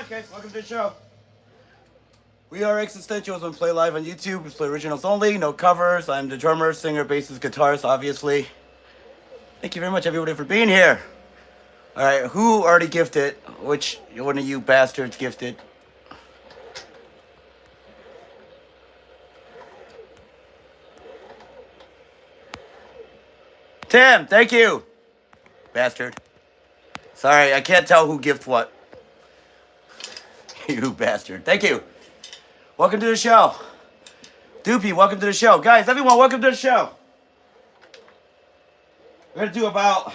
much, guys. Welcome to the show. We are Existentialism. We play live on YouTube. We play originals only, no covers. I'm the drummer, singer, bassist, guitarist, obviously. Thank you very much, everybody, for being here. All right, who already gifted? Which one of you bastards gifted? Tim, thank you. Bastard. Sorry, I can't tell who gift what. You bastard. Thank you. Welcome to the show. Doopy, welcome to the show. Guys, everyone, welcome to the show. We're going to do about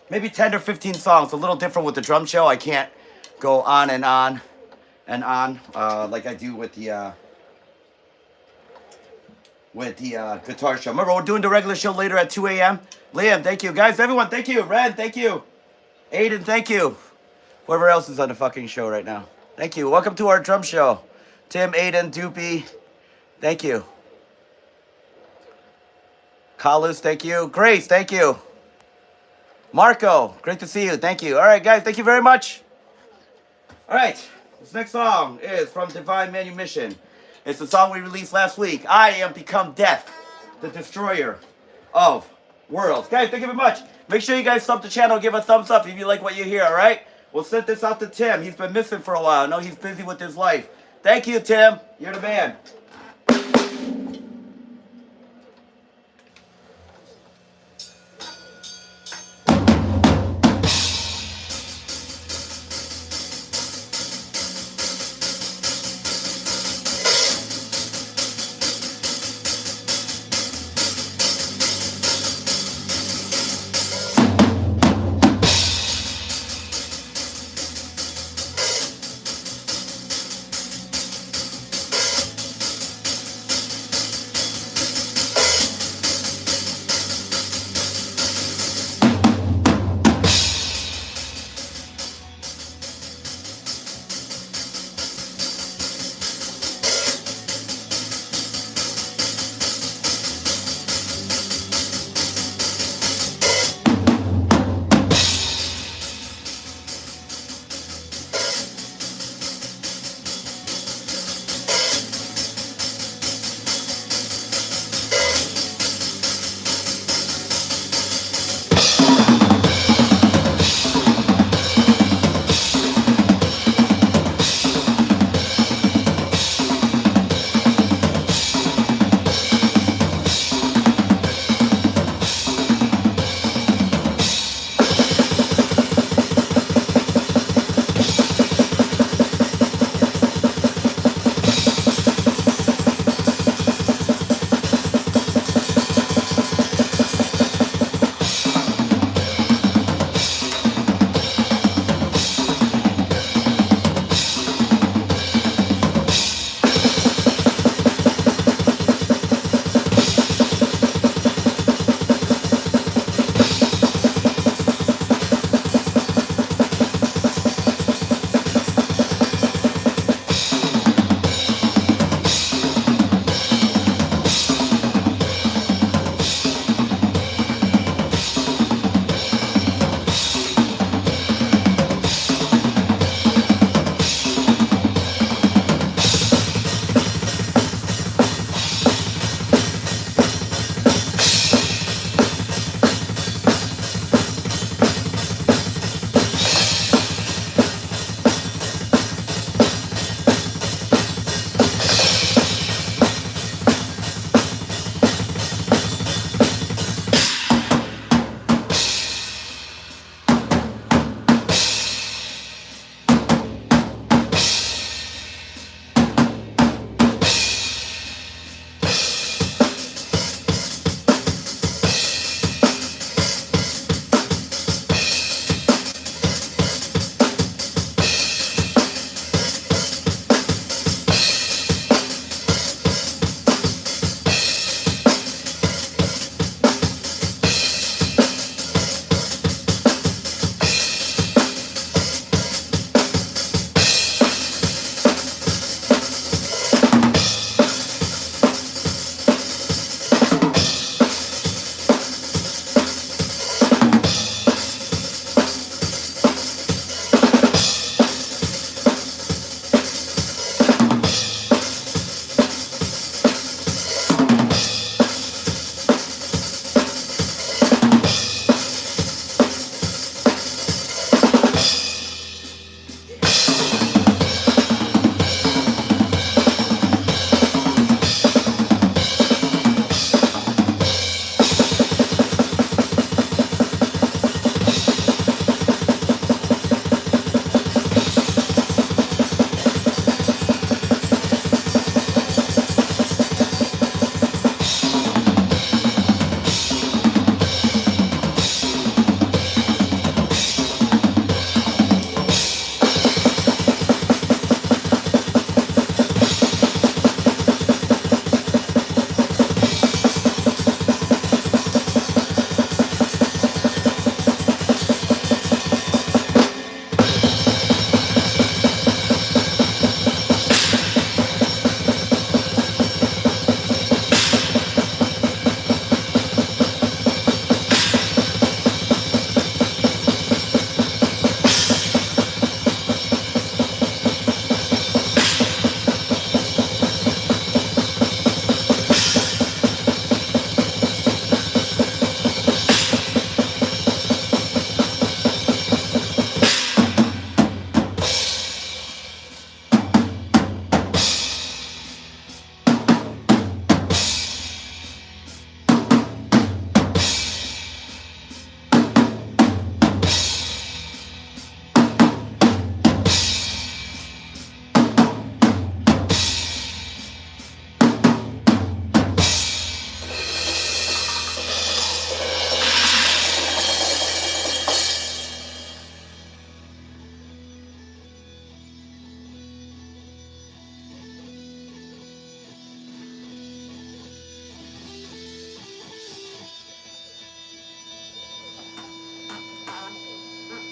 maybe 10 or 15 songs. A little different with the drum show. I can't go on and on and on like I do with the guitar show. Remember, we're doing the regular show later at 2 a.m. Liam, thank you. Guys, everyone, thank you. Red, thank you. Aiden, thank you. Whoever else is on the fucking show right now. Thank you. Welcome to our drum show. Tim, Aiden, Doopy, thank you. Carlos, thank you. Grace, thank you. Marco, great to see you. Thank you. All right, guys, thank you very much. All right, this next song is from Divine Manumission. It's the song we released last week. I am become death, the destroyer of worlds. Guys, thank you very much. Make sure you guys sub the channel, give a thumbs up if you like what you hear, all right? We'll send this out to Tim. He's been missing for a while. I know he's busy with his life. Thank you, Tim. You're the man.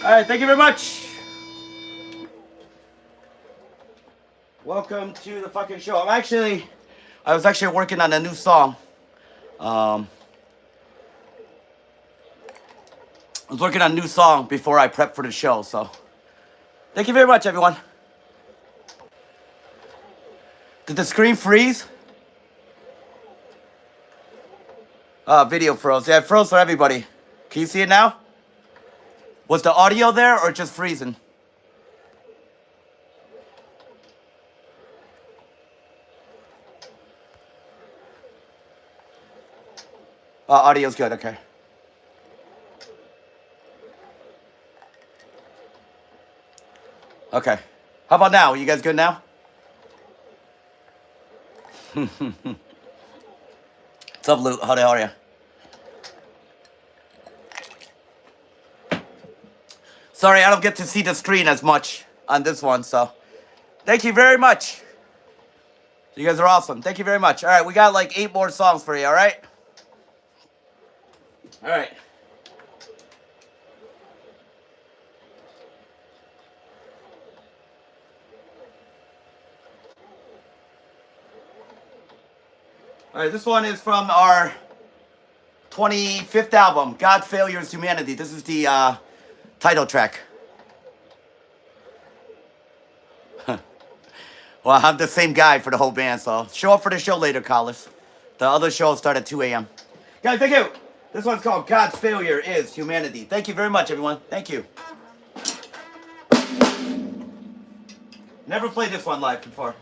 All right, thank you very much. Welcome to the fucking show. I was actually working on a new song. I was working on a new song before I prepped for the show, so thank you very much, everyone. Did the screen freeze? Video froze. Yeah, it froze for everybody. Can you see it now? Was the audio there or just freezing? Audio's good, okay. Okay. How about now? You guys good now? What's up, Luke? How the hell are you? Sorry, I don't get to see the screen as much on this one, so thank you very much. You guys are awesome. Thank you very much. All right, we got like 8 more songs for you, all right? All right. All right, this one is from our 25th album, God, Failures, Humanity. This is the title track. Well, I'm the same guy for the whole band, so show up for the show later, Collis. The other show will start at 2 a.m. Guys, thank you. This one's called God's Failure is Humanity. Thank you very much, everyone. Thank you. Never played this one live before.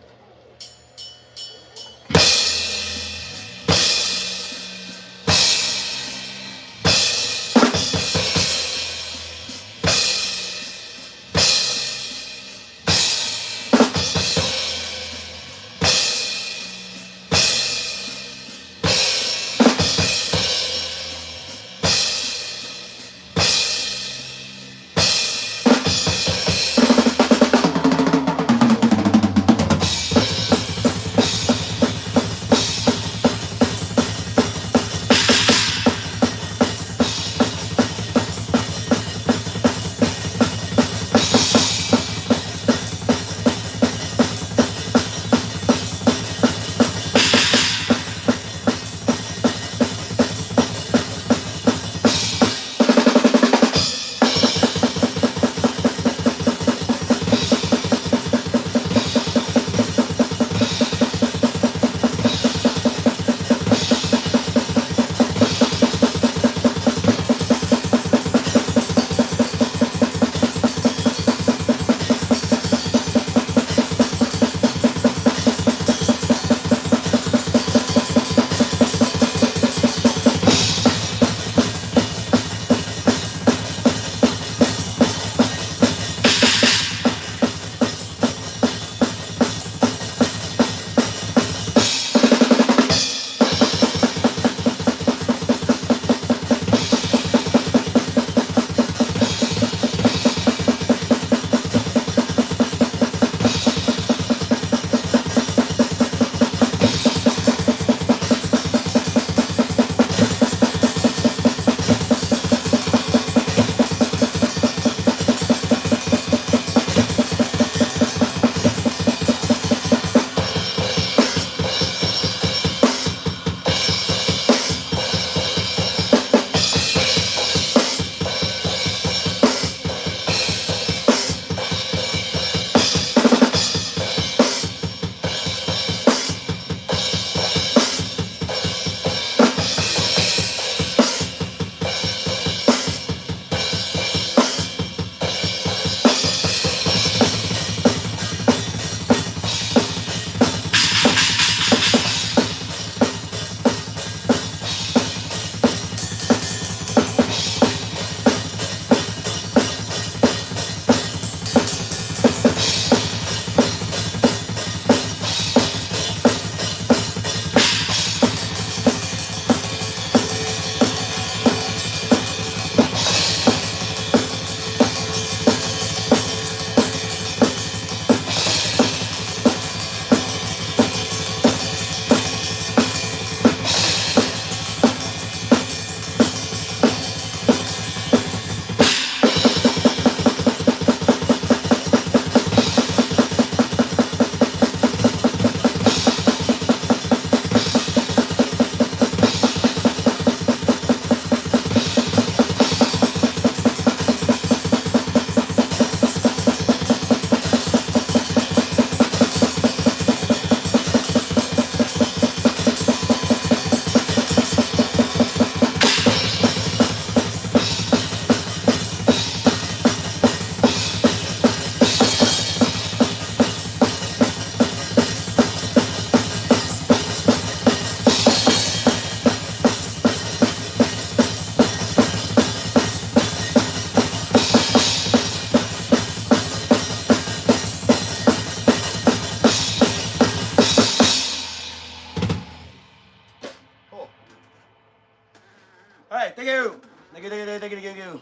All right, thank you. Thank you, thank you, thank you, thank you.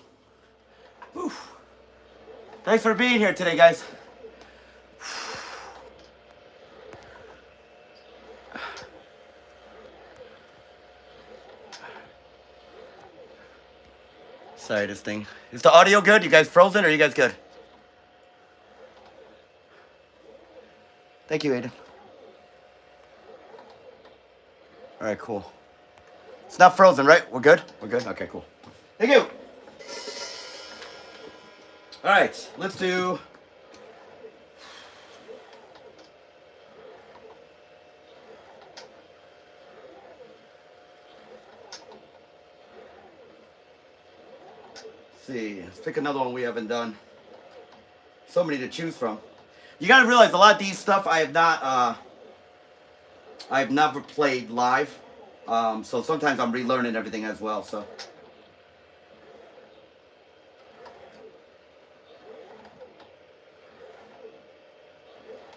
Whew. Thanks for being here today, guys. Sorry, this thing. Is the audio good? You guys frozen or are you guys good? Thank you, Aiden. All right, cool. It's not frozen, right? We're good? We're good? Okay, cool. Thank you. All right, let's do... Let's see, let's pick another one we haven't done. So many to choose from. You gotta realize a lot of these stuff I have never played live. So sometimes I'm relearning everything as well, so.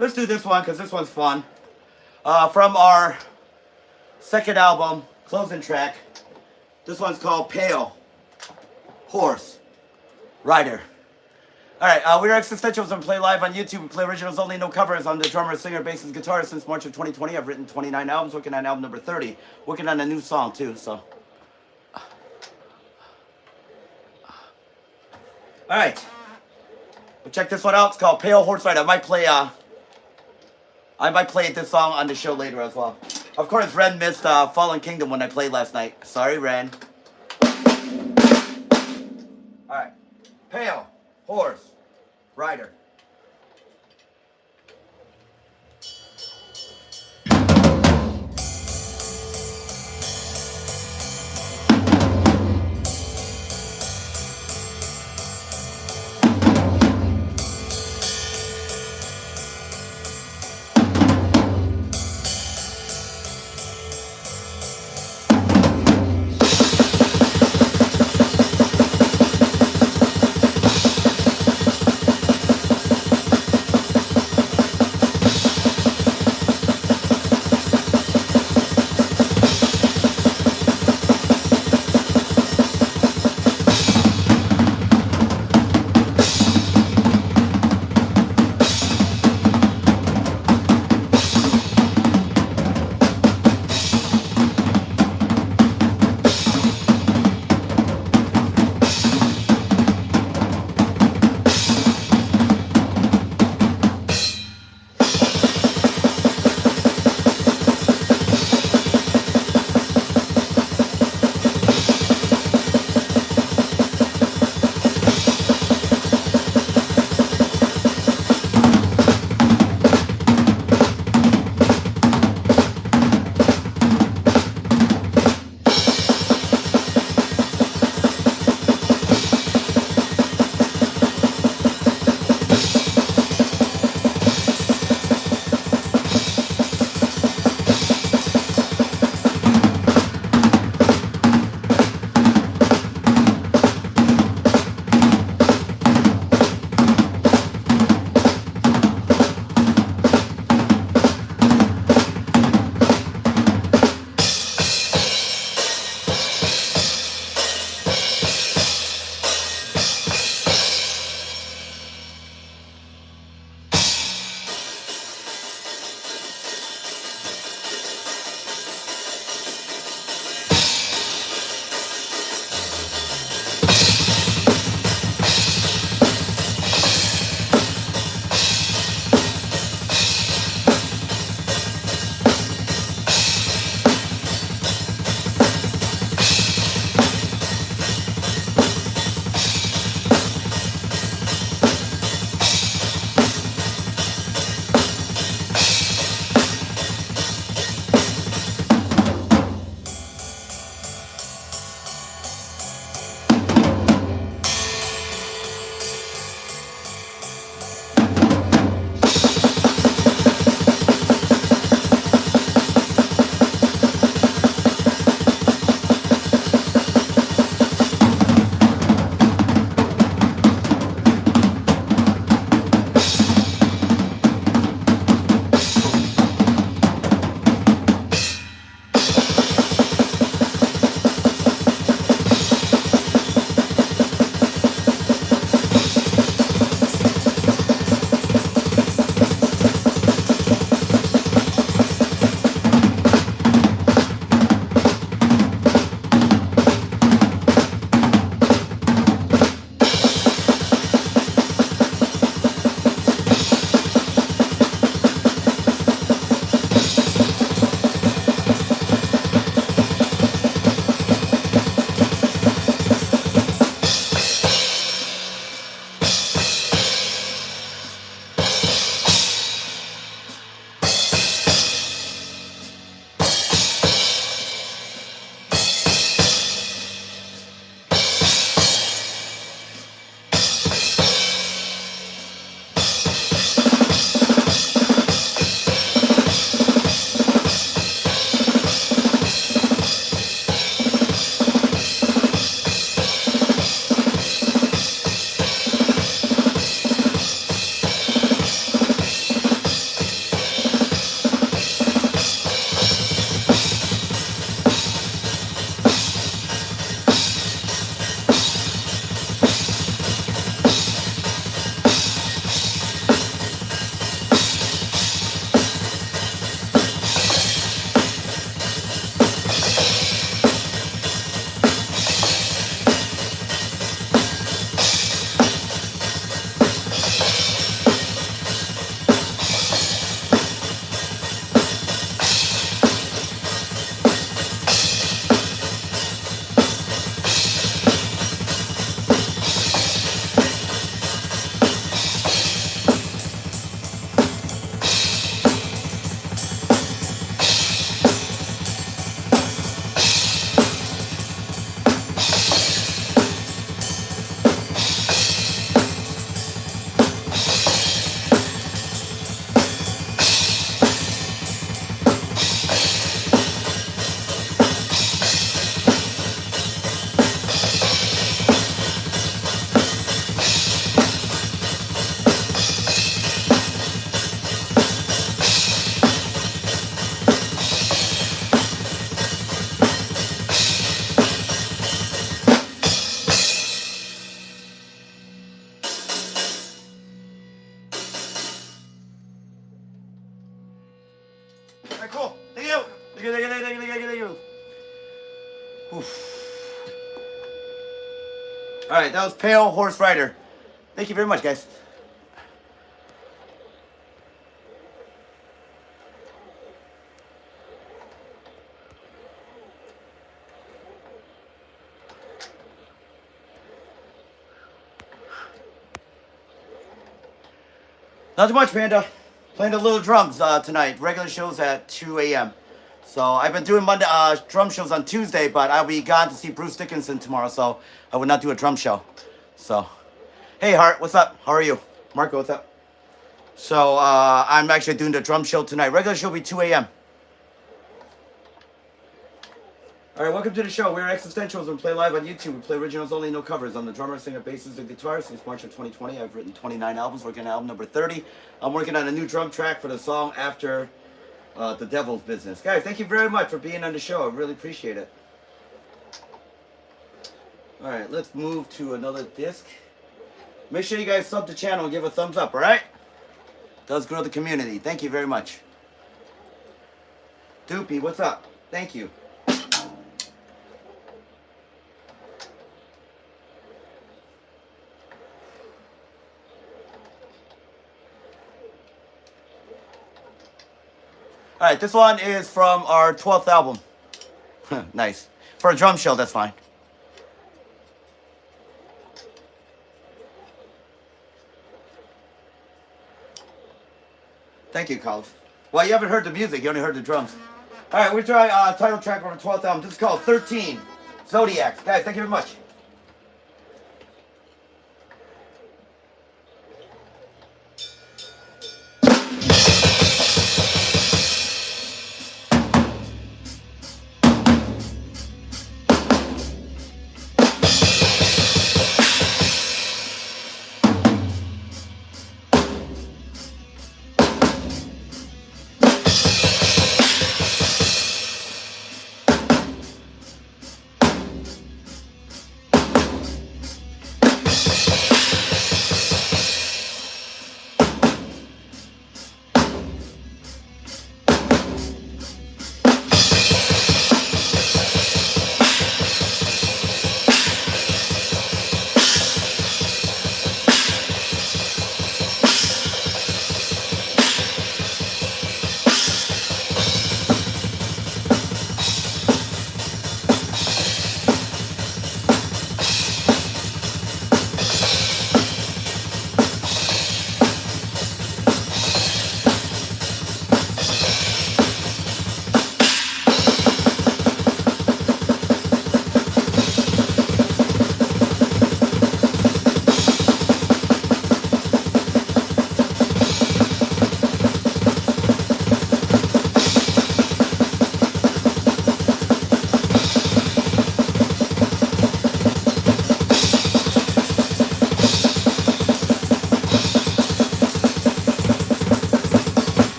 Let's do this one, because this one's fun. From our second album, closing track. This one's called Pale Horse Rider. Alright, we're Existentialism and play live on YouTube. We play originals only, no covers. I'm the drummer, singer, bassist, guitarist since March of 2020. I've written 29 albums, working on album number 30. Working on a new song too, so. Alright. Well, check this one out. It's called Pale Horse Rider. I might play this song on the show later as well. Of course, Ren missed Fallen Kingdom when I played last night. Sorry, Ren. Alright. Pale Horse Rider. All right, that was Pale Horse Rider. Thank you very much, guys. Not too much, Panda. Playing the little drums tonight. Regular shows at 2 a.m. So I've been doing Monday drum shows on Tuesday, but I'll be gone to see Bruce Dickinson tomorrow, so I would not do a drum show. So, hey Hart, what's up? How are you? Marco, what's up? So I'm actually doing the drum show tonight. Regular show will be 2 a.m. All right, welcome to the show. We're Existentialism. We play live on YouTube. We play originals only, no covers. I'm the drummer, singer, bassist, and guitarist. Since March of 2020, I've written 29 albums, working on album number 30. I'm working on a new drum track for the song after The Devil's Business. Guys, thank you very much for being on the show. I really appreciate it. All right, let's move to another disc. Make sure you guys sub the channel and give a thumbs up, all right? Does grow the community. Thank you very much. Doopy, what's up? Thank you. All right, this one is from our 12th album. Nice. For a drum show, that's fine. Thank you, Carlos. Well, you haven't heard the music, you only heard the drums. All right, we'll try title track from our 12th album. This is called 13, Zodiacs. Guys, thank you very much.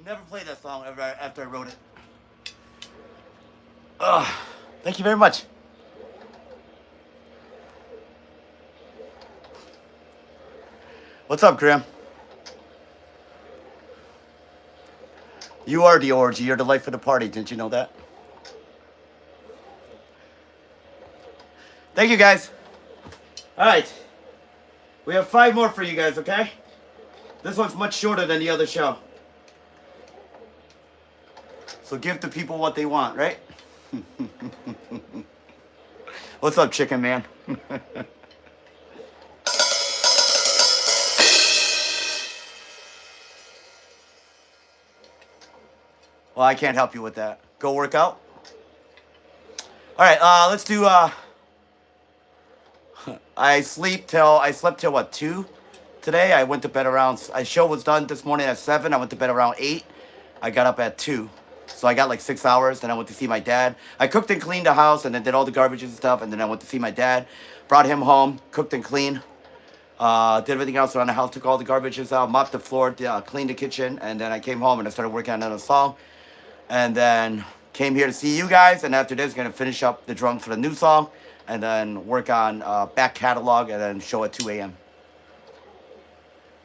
Never played that song ever after I wrote it. Thank you very much. What's up, Graham? You are the orgy. You're the life of the party. Didn't you know that? Thank you, guys. All right. We have 5 more for you guys, okay? This one's much shorter than the other show. So give the people what they want, right? What's up, chicken man? Well, I can't help you with that. Go work out. All right, let's do. I slept till what, 2 today? I went to bed around. My show was done this morning at 7. I went to bed around 8. I got up at 2, so I got like 6 hours. Then I went to see my dad. I cooked and cleaned the house, and then did all the garbage and stuff. And then I went to see my dad. Brought him home, cooked and cleaned. Did everything else around the house. Took all the garbages out, mopped the floor, cleaned the kitchen, and then I came home and I started working on another song. And then came here to see you guys, and after this, gonna finish up the drums for the new song, and then work on back catalog, and then show at 2 a.m.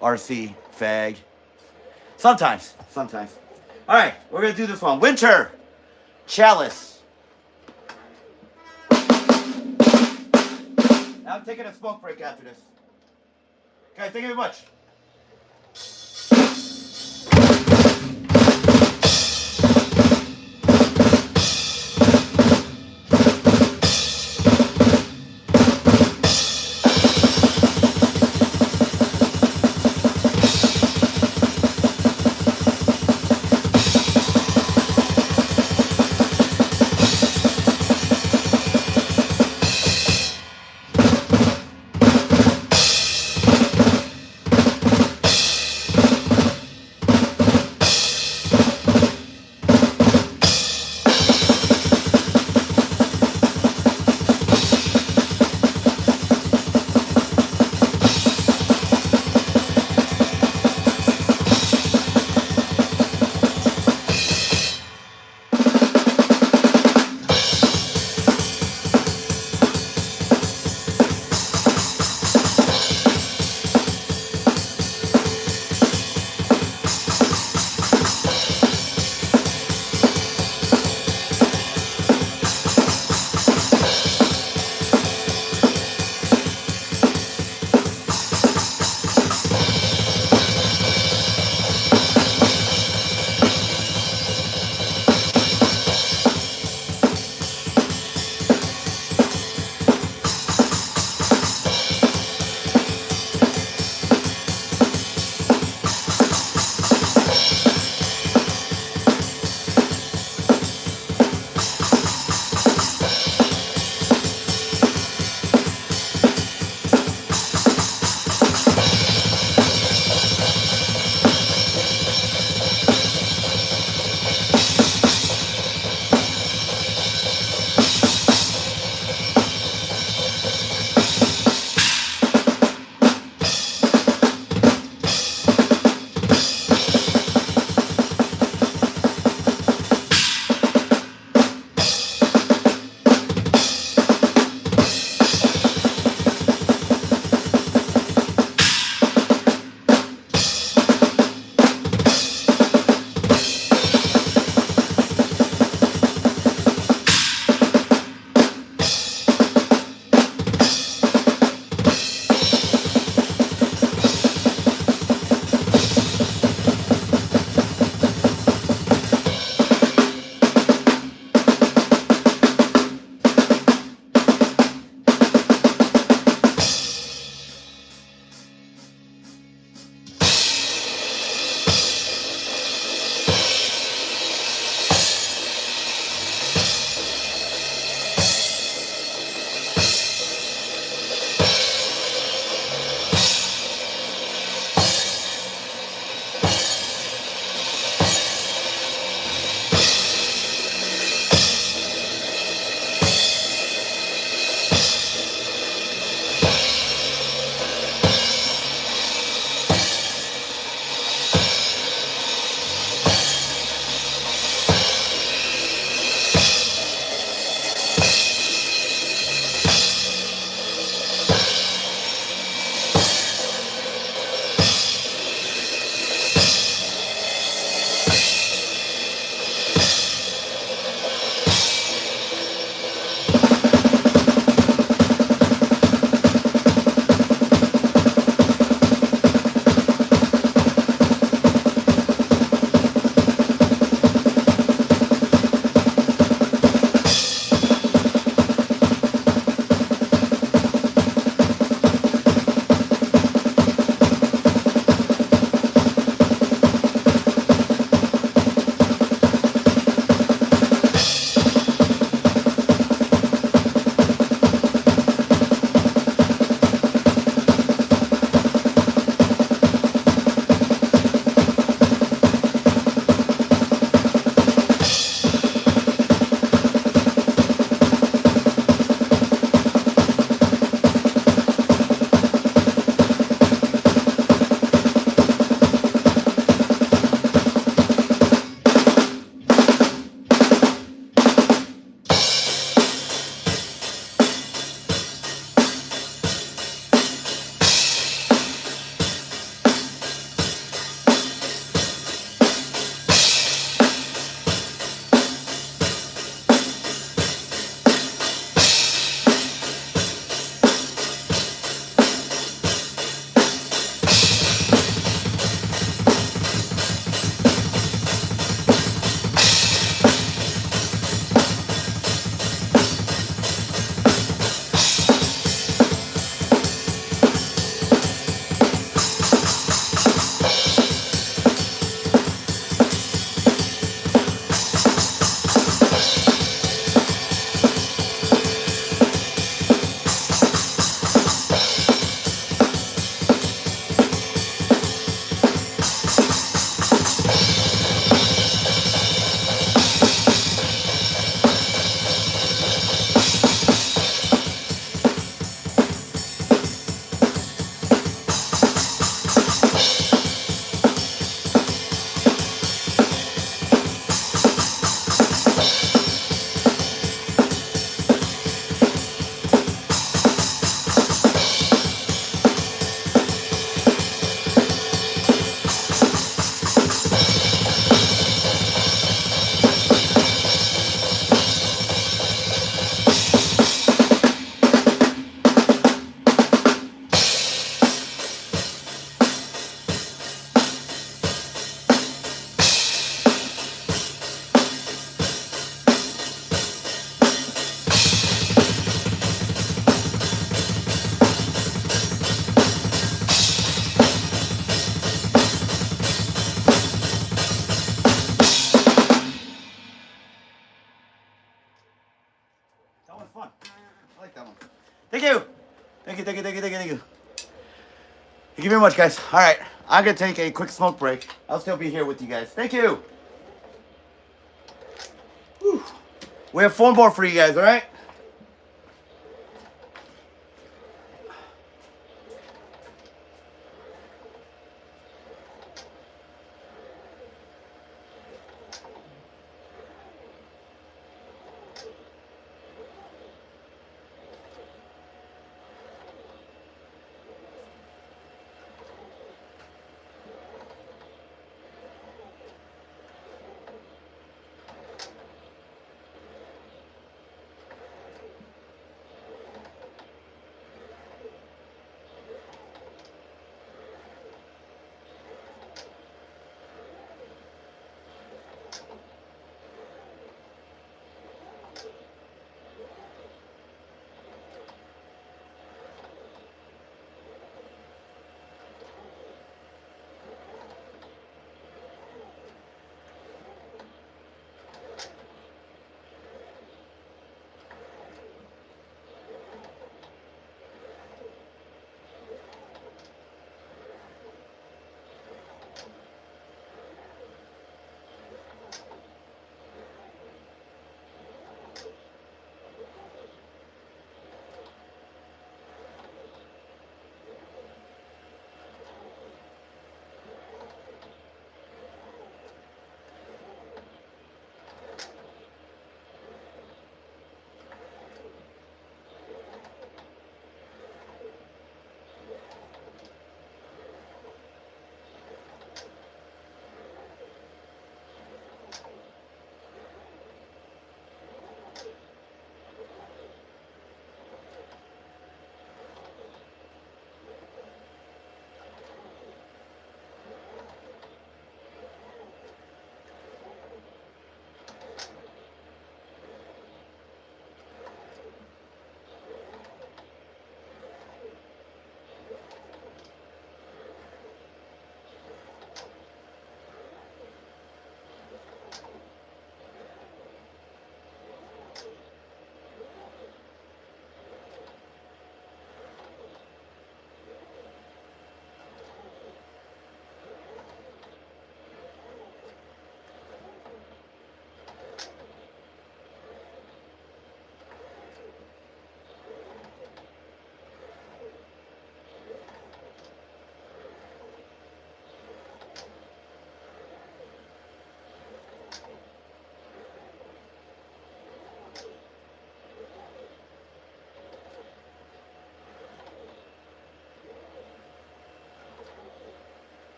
RC, fag. Sometimes. All right, we're gonna do this one. Winter, Chalice. I'm taking a smoke break after this. Guys, thank you very much. Thank you. Thank you, thank you, thank you, thank you, thank you. Thank you very much, guys. All right, I'm gonna take a quick smoke break. I'll still be here with you guys. Thank you. Whew. We have 4 more for you guys, all right?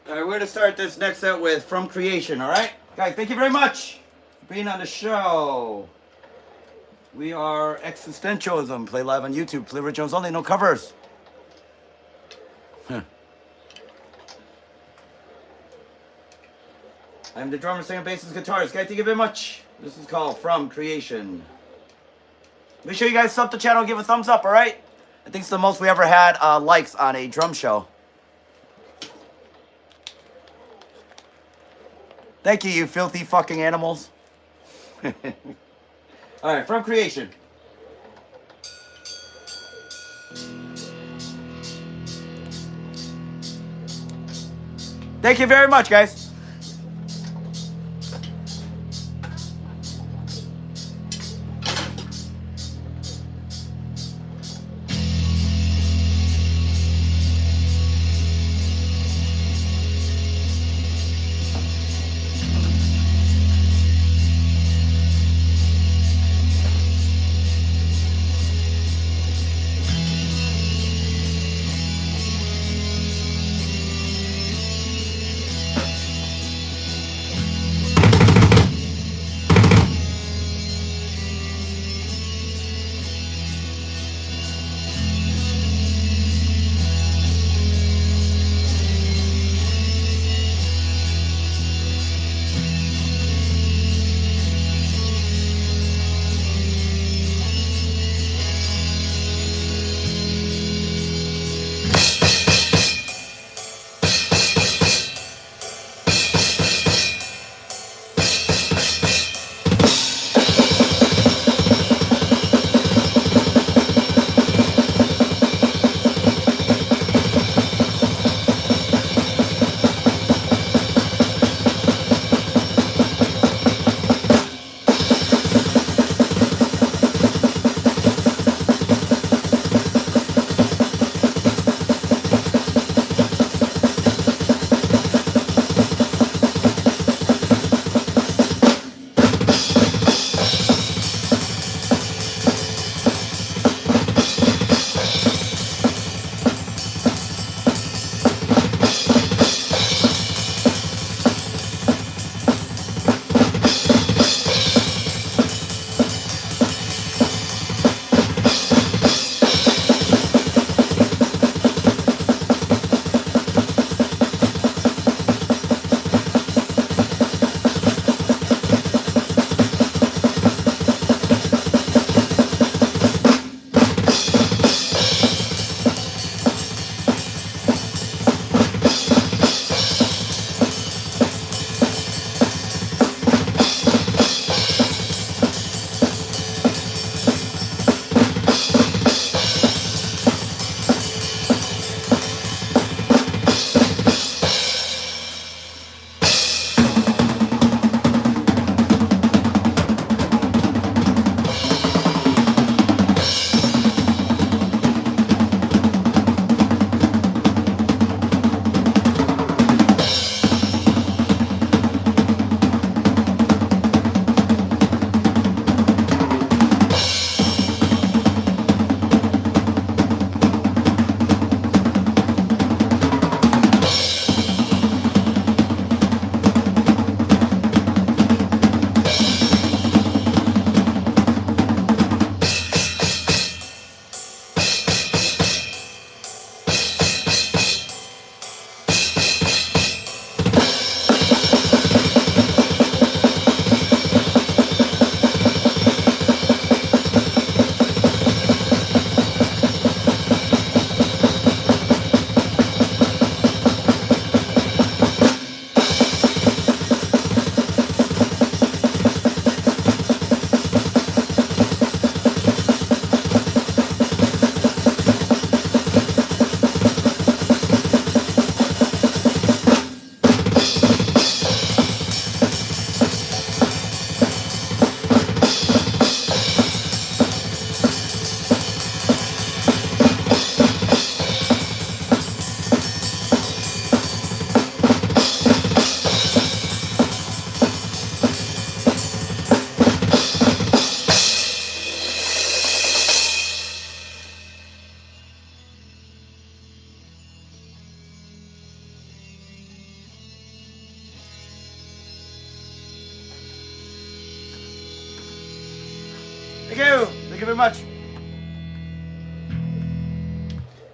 All right, we're gonna start this next set with From Creation. All right, guys, thank you very much for being on the show. We are Existentialism. Play live on YouTube. Play Rich Jones only. No covers. I'm the drummer, singer, bassist, guitarist. Guys, thank you very much. This is called From Creation. Make sure you guys sub the channel, give a thumbs up, all right? I think it's the most we ever had likes on a drum show. Thank you, you filthy fucking animals. All right, From Creation. Thank you very much, guys. Thank you. Thank you very much.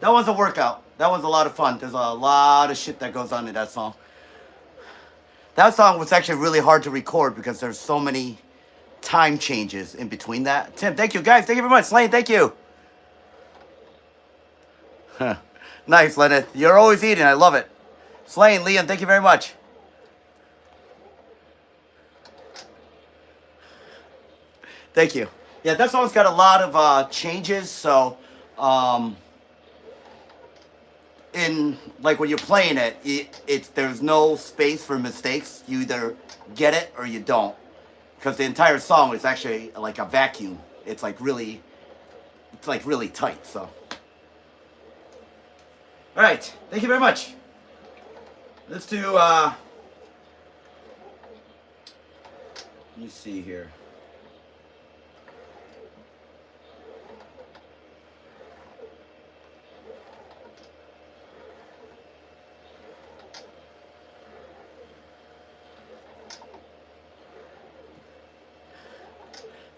That was a workout. That was a lot of fun. There's a lot of shit that goes on in that song. That song was actually really hard to record because there's so many time changes in between that. Tim, thank you. Guys, thank you very much. Slane, thank you. Nice, Leonard. You're always eating. I love it. Slane, Liam, thank you very much. Thank you. Yeah, that song's got a lot of changes. So, in like when you're playing it, there's no space for mistakes. You either get it or you don't, because the entire song is actually like a vacuum. It's like really tight. So, all right, thank you very much. Let's do. Let me see here.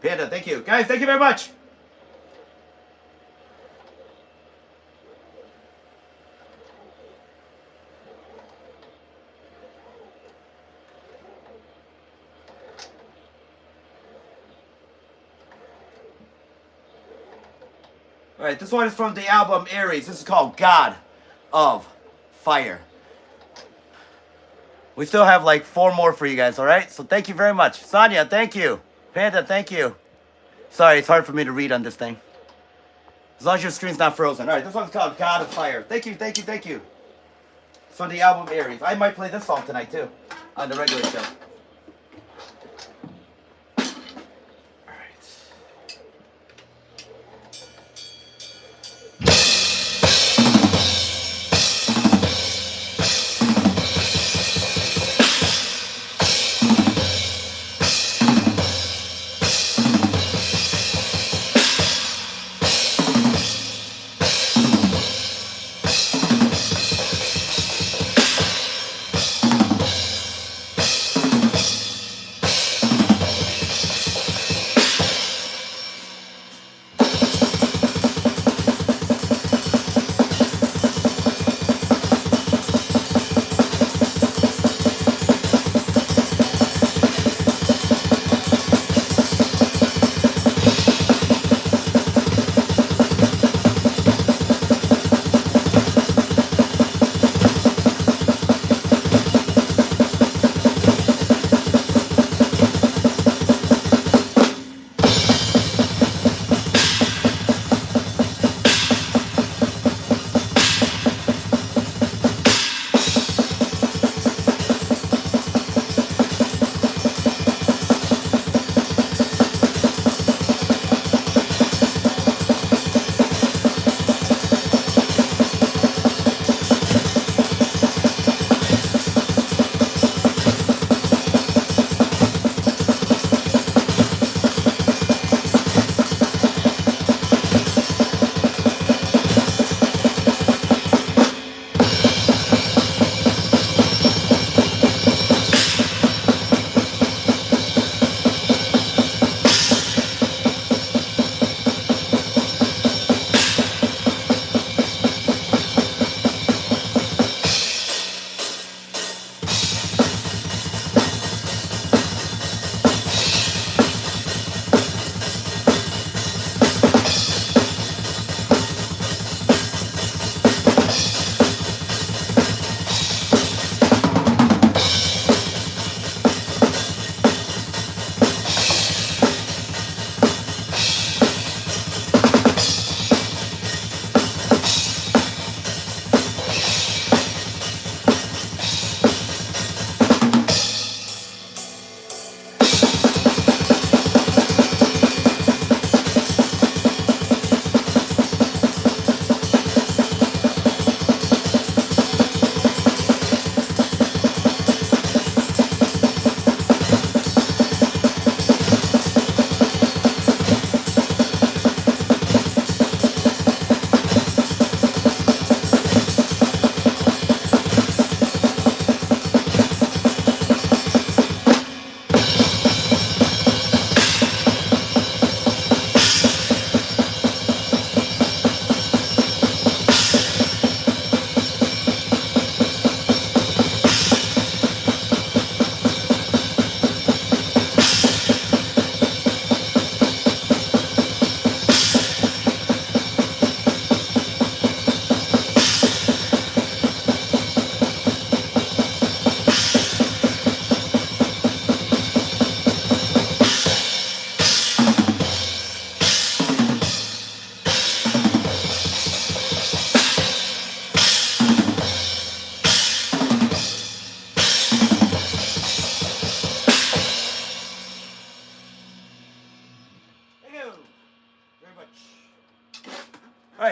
Panda, thank you. Guys, thank you very much. All right, this one is from the album Aries. This is called God of Fire. We still have like 4 more for you guys, all right? So thank you very much. Sonia, thank you. Panda, thank you. Sorry, it's hard for me to read on this thing. As long as your screen's not frozen. All right, this one's called God of Fire. Thank you, thank you, thank you. It's from the album Aries. I might play this song tonight too, on the regular show.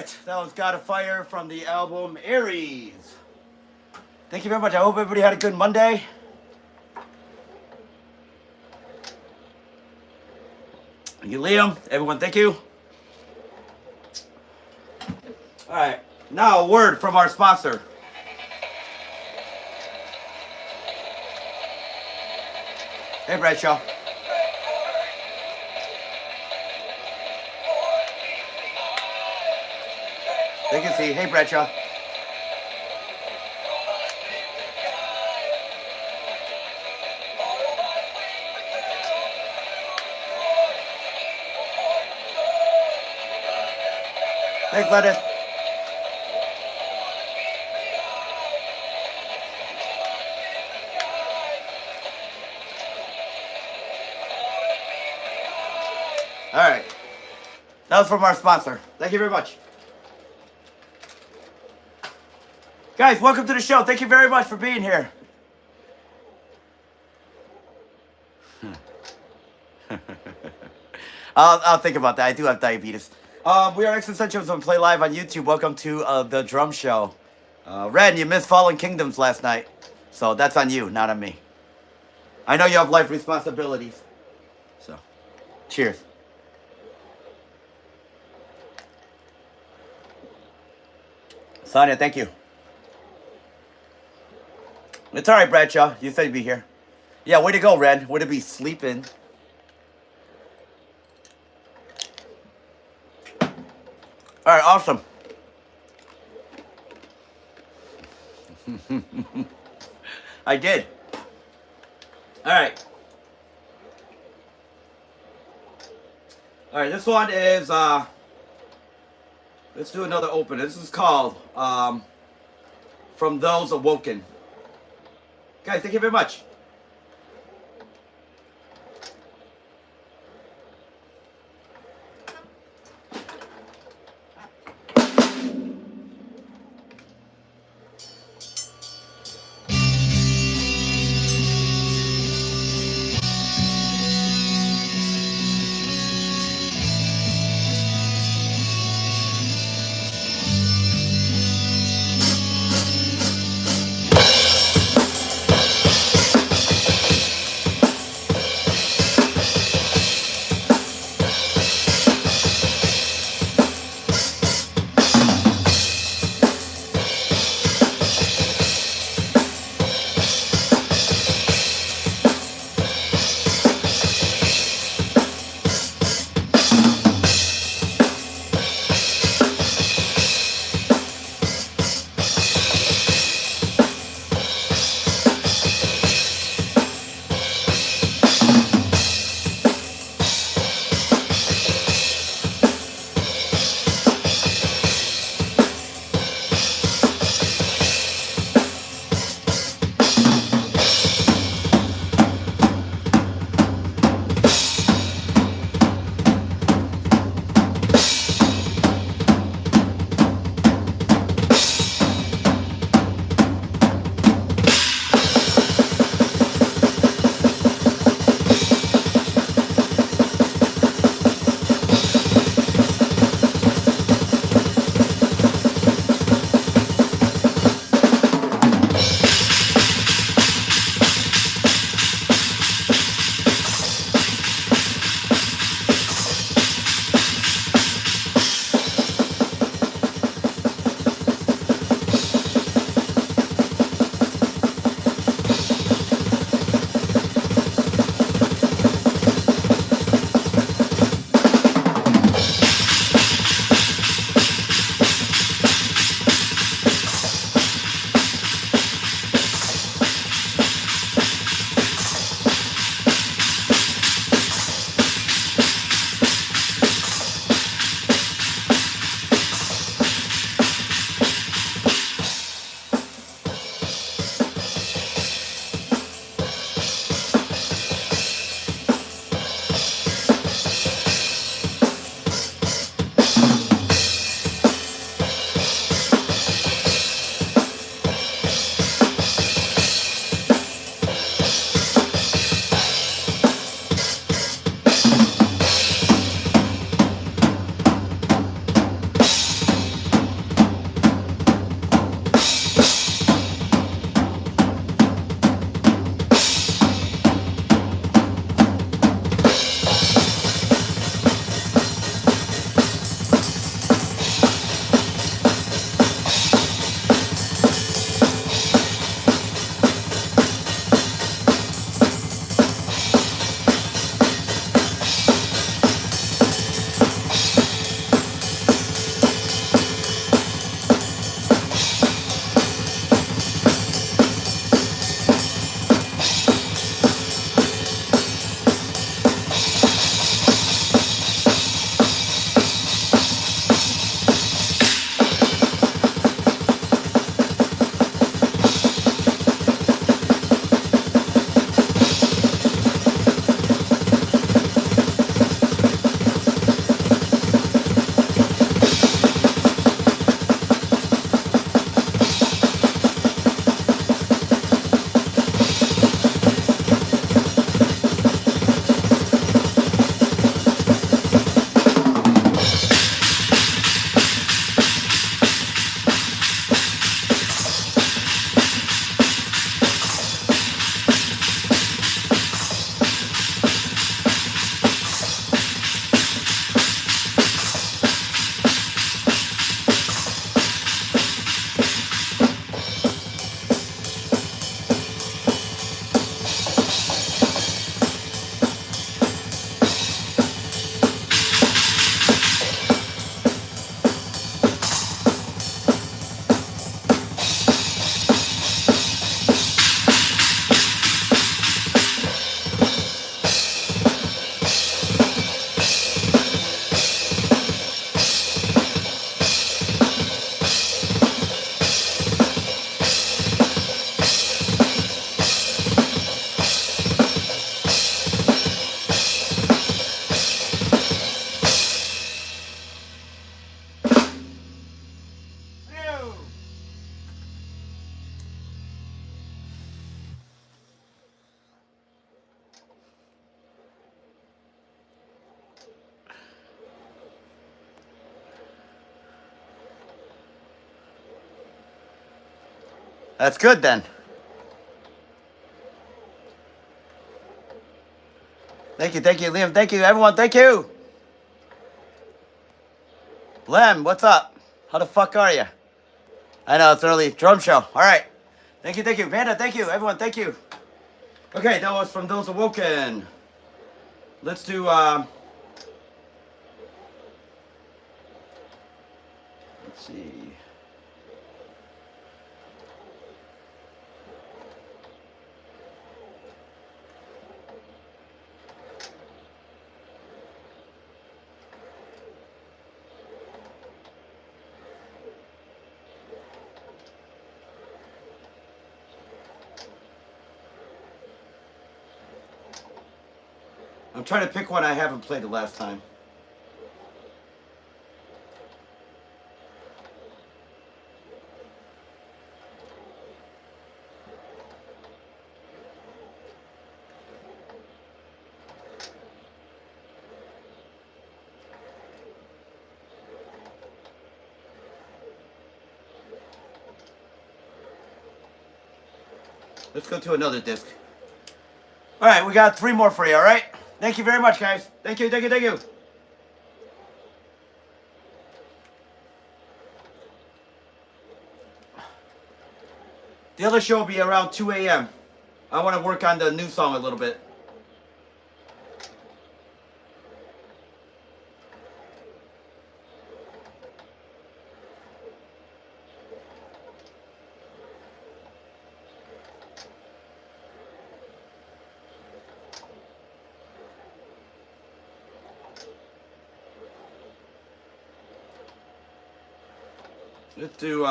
right, that was God of Fire from the album Aries. Thank you very much. I hope everybody had a good Monday. Thank you, Liam. Everyone, thank you. All right, now a word from our sponsor. Hey, Bradshaw. They can see. Hey, Bradshaw. Thanks, Lettuce. All right. That was from our sponsor. Thank you very much. Guys, welcome to the show. Thank you very much for being here. I'll think about that. I do have diabetes. We are Existentialism and play live on YouTube. Welcome to the drum show. Ren, you missed Fallen Kingdoms last night. So that's on you, not on me. I know you have life responsibilities. So, cheers. Sonia, thank you. It's all right, Bradshaw. You said you'd be here. Yeah, way to go, Ren. Way to be sleeping. All right, awesome. I did. All right. All right, this one is, let's do another open. This is called, From Those Awoken. Guys, thank you very much. That's good then. Thank you, Liam. Thank you, everyone. Thank you. Lem, what's up? How the fuck are you? I know it's early. Drum show. All right. Thank you, Panda. Thank you, everyone. Thank you. Okay, that was from Those Awoken. Let's do. Let's see. I'm trying to pick one I haven't played the last time. Let's go to another disc. All right, we got 3 more for you, all right? Thank you very much, guys. Thank you. The other show will be around 2 a.m. I want to work on the new song a little bit. Let's do,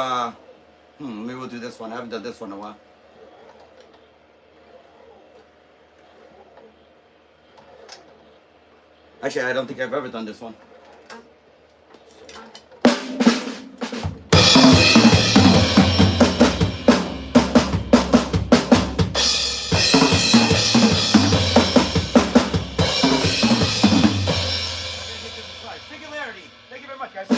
maybe we'll do this one. I haven't done this one in a while. Actually, I don't think I've ever done this one. Singularity. Thank you very much, guys.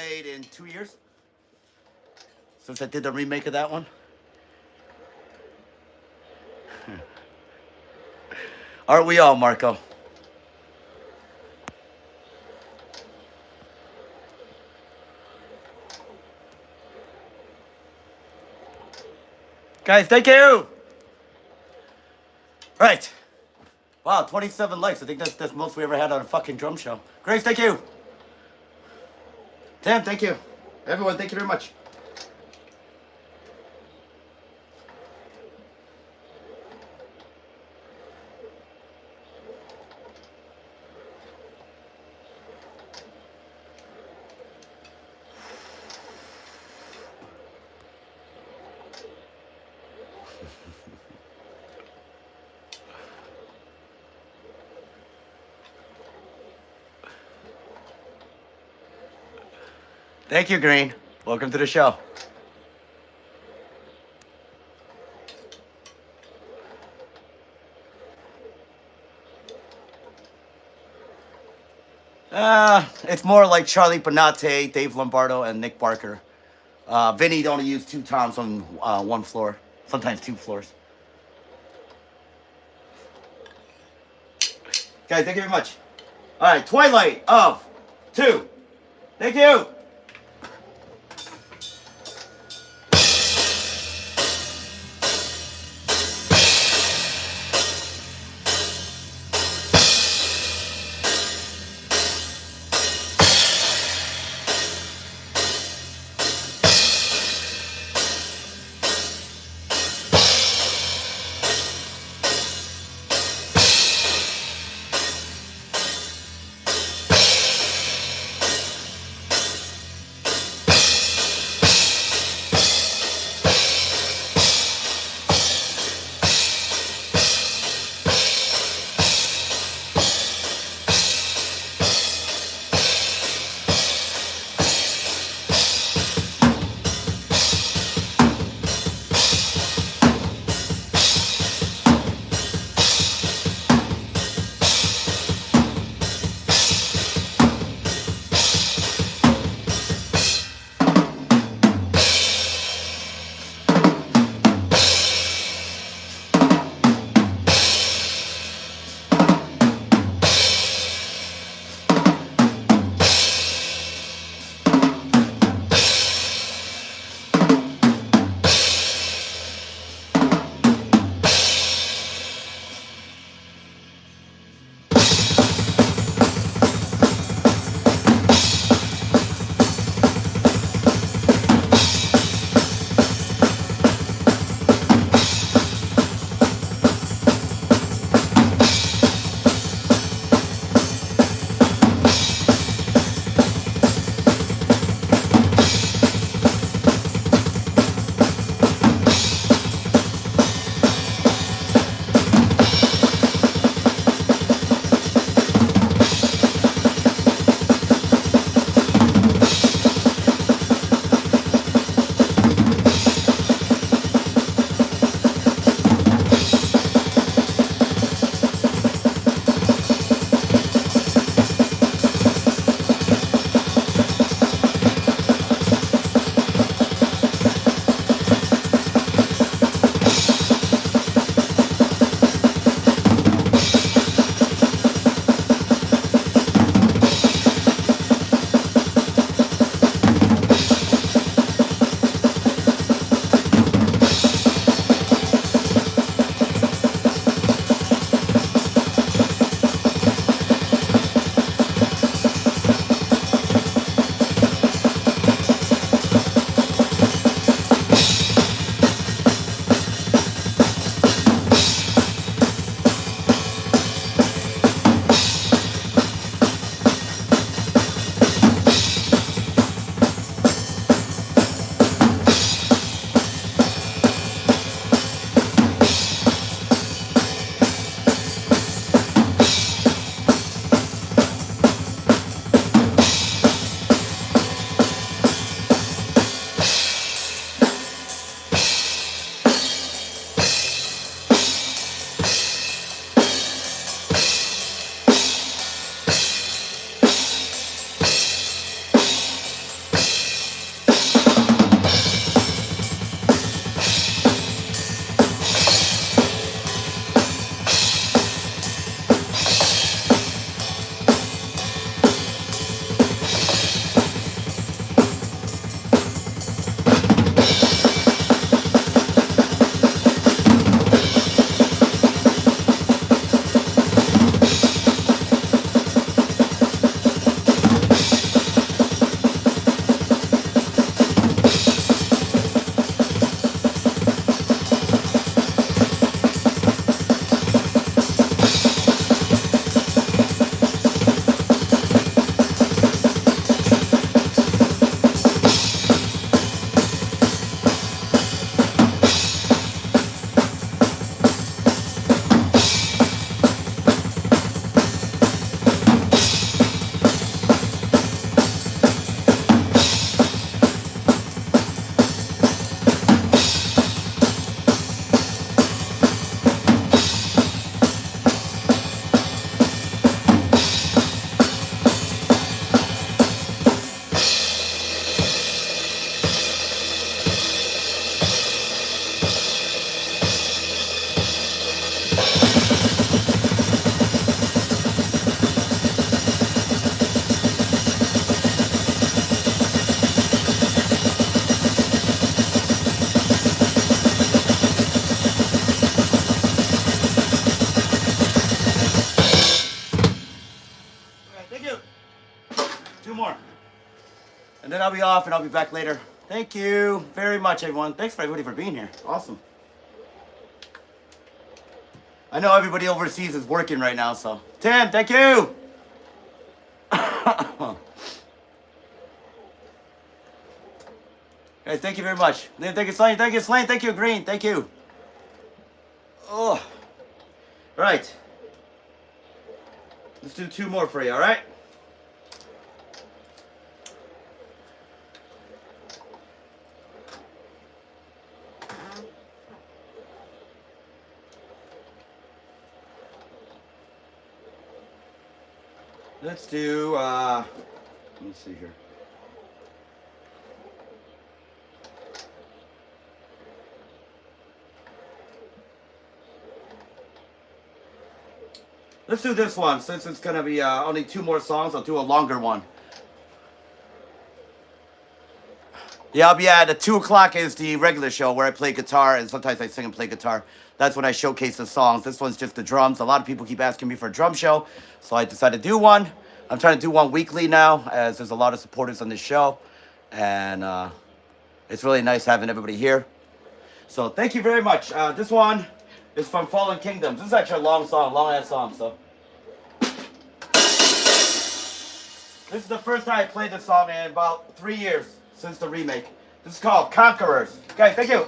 played in 2 years since I did the remake of that one. Aren't we all, Marco? Guys, thank you. Right. Wow, 27 likes. I think that's the most we ever had on a fucking drum show. Grace, thank you. Tim, thank you. Everyone, thank you very much. Thank you, Green. Welcome to the show. It's more like Charlie Bonate, Dave Lombardo, and Nick Barker. Vinny only used 2 toms on one floor, sometimes 2 floors. Guys, thank you very much. All right, Twilight of 2. Thank you. I'll be off and I'll be back later. Thank you very much, everyone. Thanks for everybody for being here. Awesome. I know everybody overseas is working right now, so. Tim, thank you. Guys, thank you very much. Thank you, Slane. Thank you, Slane. Thank you, Green. Thank you. Oh. All right. Let's do 2 more for you, all right? Let's do, let me see here. Let's do this one. Since it's going to be only 2 more songs, I'll do a longer one. Yeah, I'll be at 2 o'clock is the regular show where I play guitar, and sometimes I sing and play guitar. That's when I showcase the songs. This one's just the drums. A lot of people keep asking me for a drum show, so I decided to do one. I'm trying to do one weekly now, as there's a lot of supporters on this show, and it's really nice having everybody here. So thank you very much. This one is from Fallen Kingdoms. This is actually a long song, long-ass song, so. This is the first time I played this song in about 3 years since the remake. This is called Conquerors. Guys, thank you.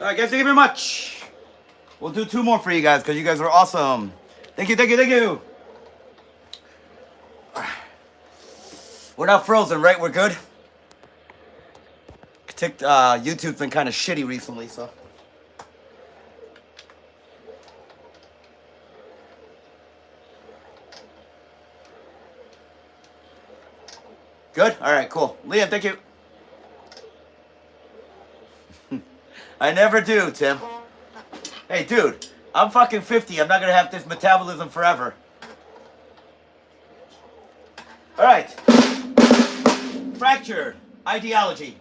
All right, guys, thank you very much. We'll do 2 more for you guys because you guys were awesome. Thank you, thank you, thank you. We're not frozen, right? We're good? YouTube's been kind of shitty recently, so. Good? All right, cool. Liam, thank you. I never do, Tim. Hey, dude, I'm fucking 50. I'm not going to have this metabolism forever. All right. Fractured ideology.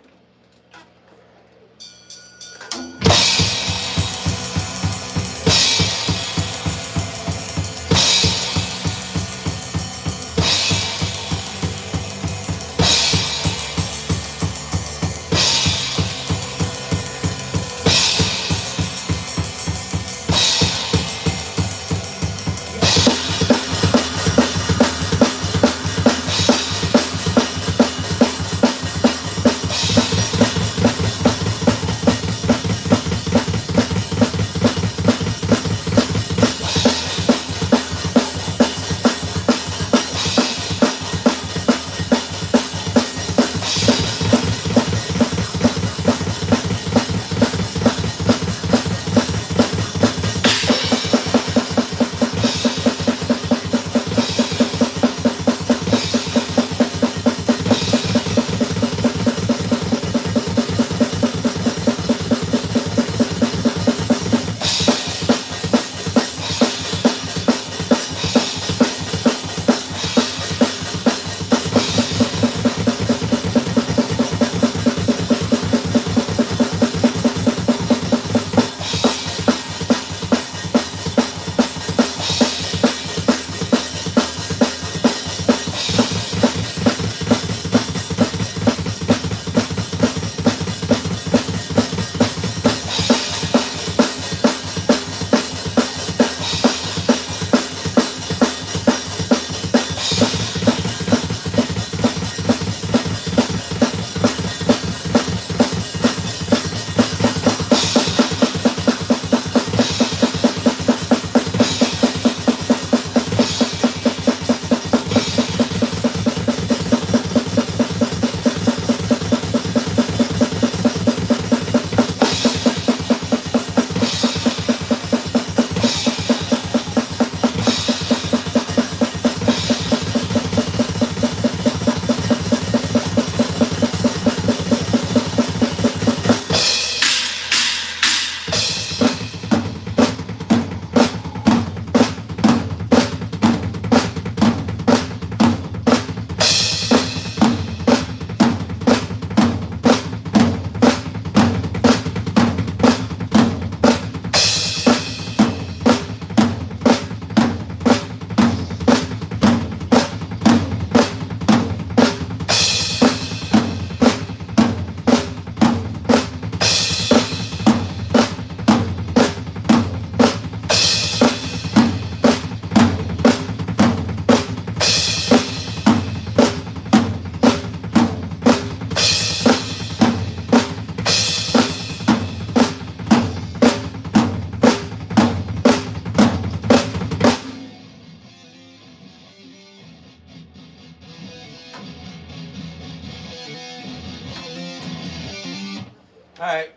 Alright.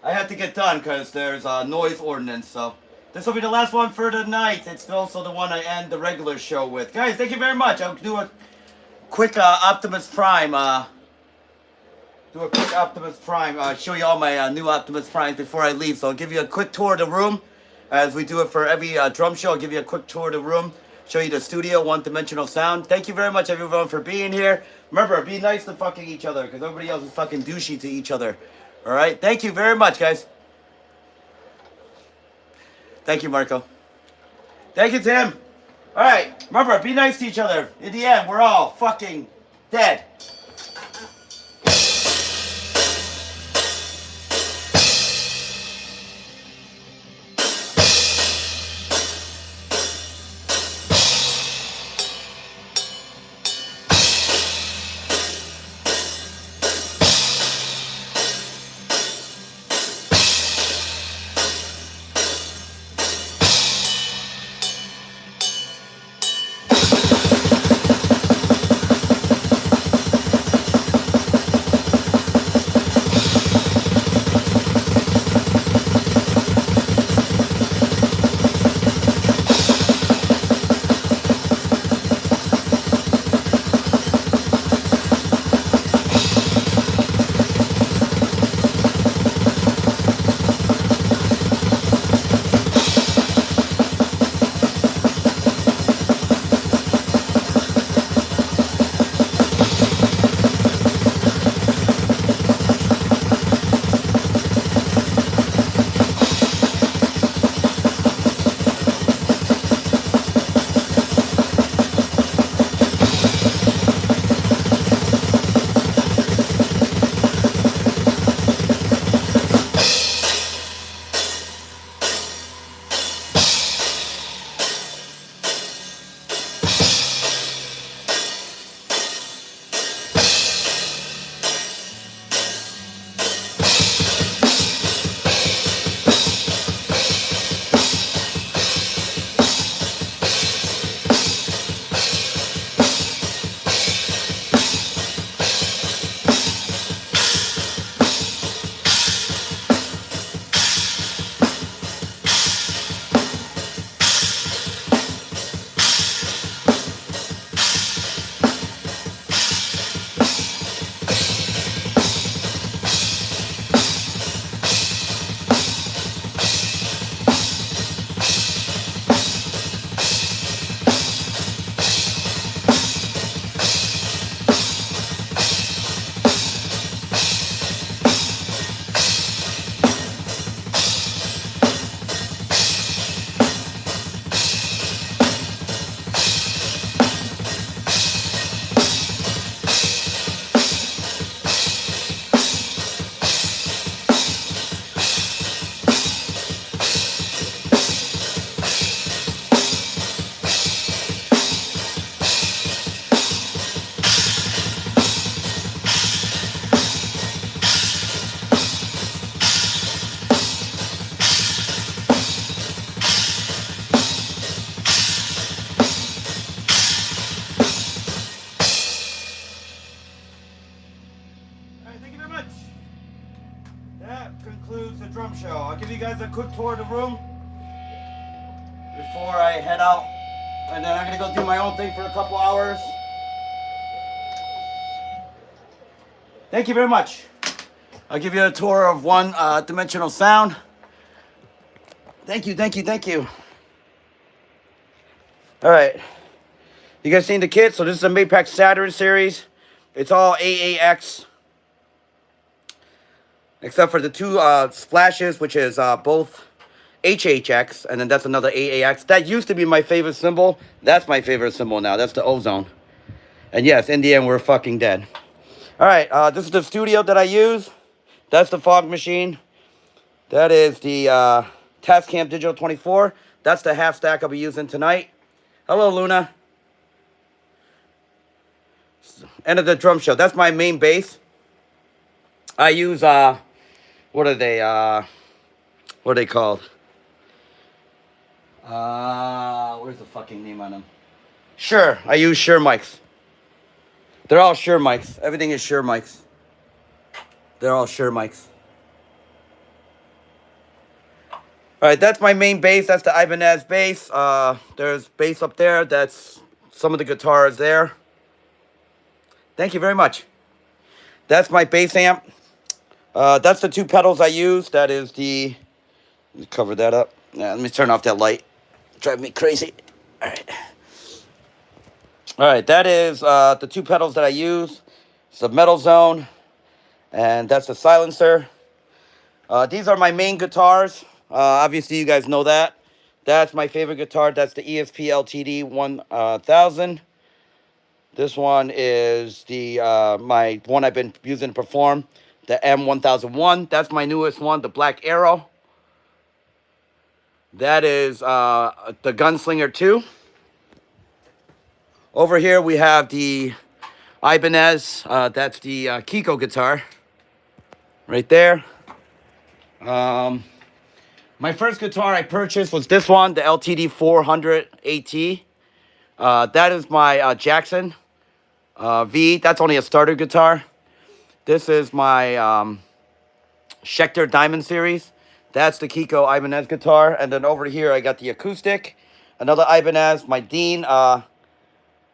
I have to get done because there's a noise ordinance, so. This will be the last one for the night. It's also the one I end the regular show with. Guys, thank you very much. I'll do a quick Optimus Prime. Show you all my new Optimus Primes before I leave. So I'll give you a quick tour of the room. As we do it for every drum show, I'll give you a quick tour of the room. Show you the studio, one-dimensional sound. Thank you very much, everyone, for being here. Remember, be nice to fucking each other, because everybody else is fucking douchey to each other. All right? Thank you very much, guys. Thank you, Marco. Thank you, Tim. All right. Remember, be nice to each other. In the end, we're all fucking dead. I'll give you guys a quick tour of the room before I head out. And then I'm gonna go do my own thing for a couple hours. Thank you very much. I'll give you a tour of one dimensional sound. Thank you, thank you, thank you. All right. You guys seen the kit? So this is a Maypac Saturn series. It's all AAX. Except for the two splashes, which is both HHX. And then that's another AAX. That used to be my favorite symbol. That's my favorite symbol now. That's the ozone. And yes, in the end, we're fucking dead. All right. This is the studio that I use. That's the fog machine. That is the Tascam Digital 24. That's the half stack I'll be using tonight. Hello, Luna. End of the drum show. That's my main bass. I use, what are they? What are they called? Where's the fucking name on them? Shure. I use Shure mics. They're all Shure mics. Everything is Shure mics. They're all Shure mics. All right, that's my main bass. That's the Ibanez bass. There's bass up there. That's some of the guitars there. Thank you very much. That's my bass amp. That's the two pedals I use. That is the... Let me cover that up. Yeah, let me turn off that light. Drive me crazy. All right. All right, that is the two pedals that I use. It's the Metal Zone. And that's the silencer. These are my main guitars. Obviously, you guys know that. That's my favorite guitar. That's the ESP LTD 1000. This one is the my one I've been using to perform, the M1001. That's my newest one, the Black Arrow. That is the Gunslinger 2. Over here we have the Ibanez. That's the Kiko guitar. Right there. My first guitar I purchased was this one, the LTD 400 AT. That is my Jackson V. That's only a starter guitar. This is my Schecter Diamond Series. That's the Kiko Ibanez guitar. And then over here I got the acoustic. Another Ibanez, my Dean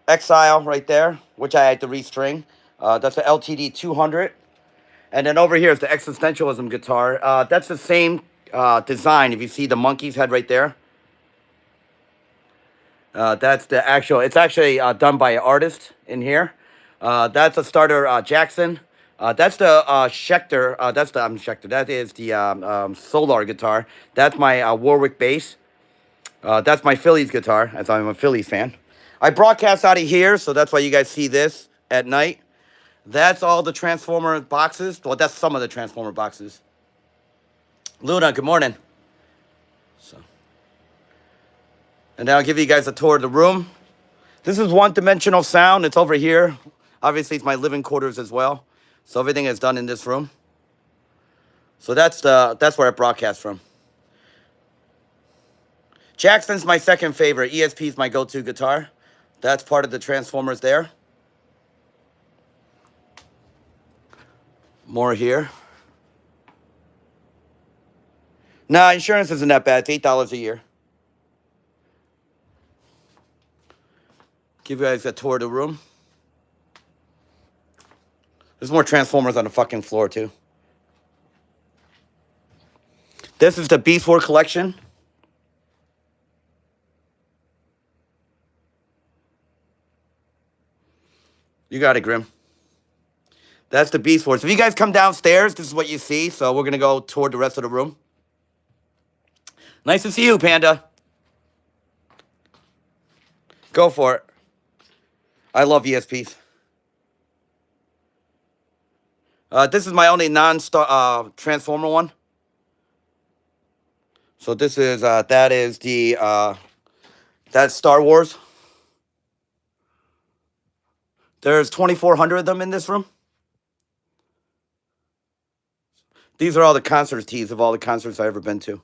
Exile right there, which I had to restring. That's the LTD 200. And then over here is the Existentialism guitar. That's the same design. If you see the monkey's head right there. That's the actual, it's actually done by an artist in here. That's a starter Jackson. That's the Schecter, Schecter, that is the Solar guitar. That's my Warwick bass. That's my Phillies guitar, as I'm a Phillies fan. I broadcast out of here, so that's why you guys see this at night. That's all the Transformer boxes. Well, that's some of the Transformer boxes. Luna, good morning. So, and now I'll give you guys a tour of the room. This is one-dimensional sound. It's over here. Obviously, it's my living quarters as well. So everything is done in this room. So that's where I broadcast from. Jackson's my second favorite. ESP is my go-to guitar. That's part of the Transformers there. More here. Nah, insurance isn't that bad. It's $8 a year. Give you guys a tour of the room. There's more Transformers on the fucking floor, too. This is the Beast War collection. You got it, Grim. That's the Beast Wars. If you guys come downstairs, this is what you see. So we're going to go toward the rest of the room. Nice to see you, Panda. Go for it. I love ESPs. This is my only non-Transformer one. So this is, that is the, that's Star Wars. There's 2,400 of them in this room. These are all the concert tees of all the concerts I've ever been to.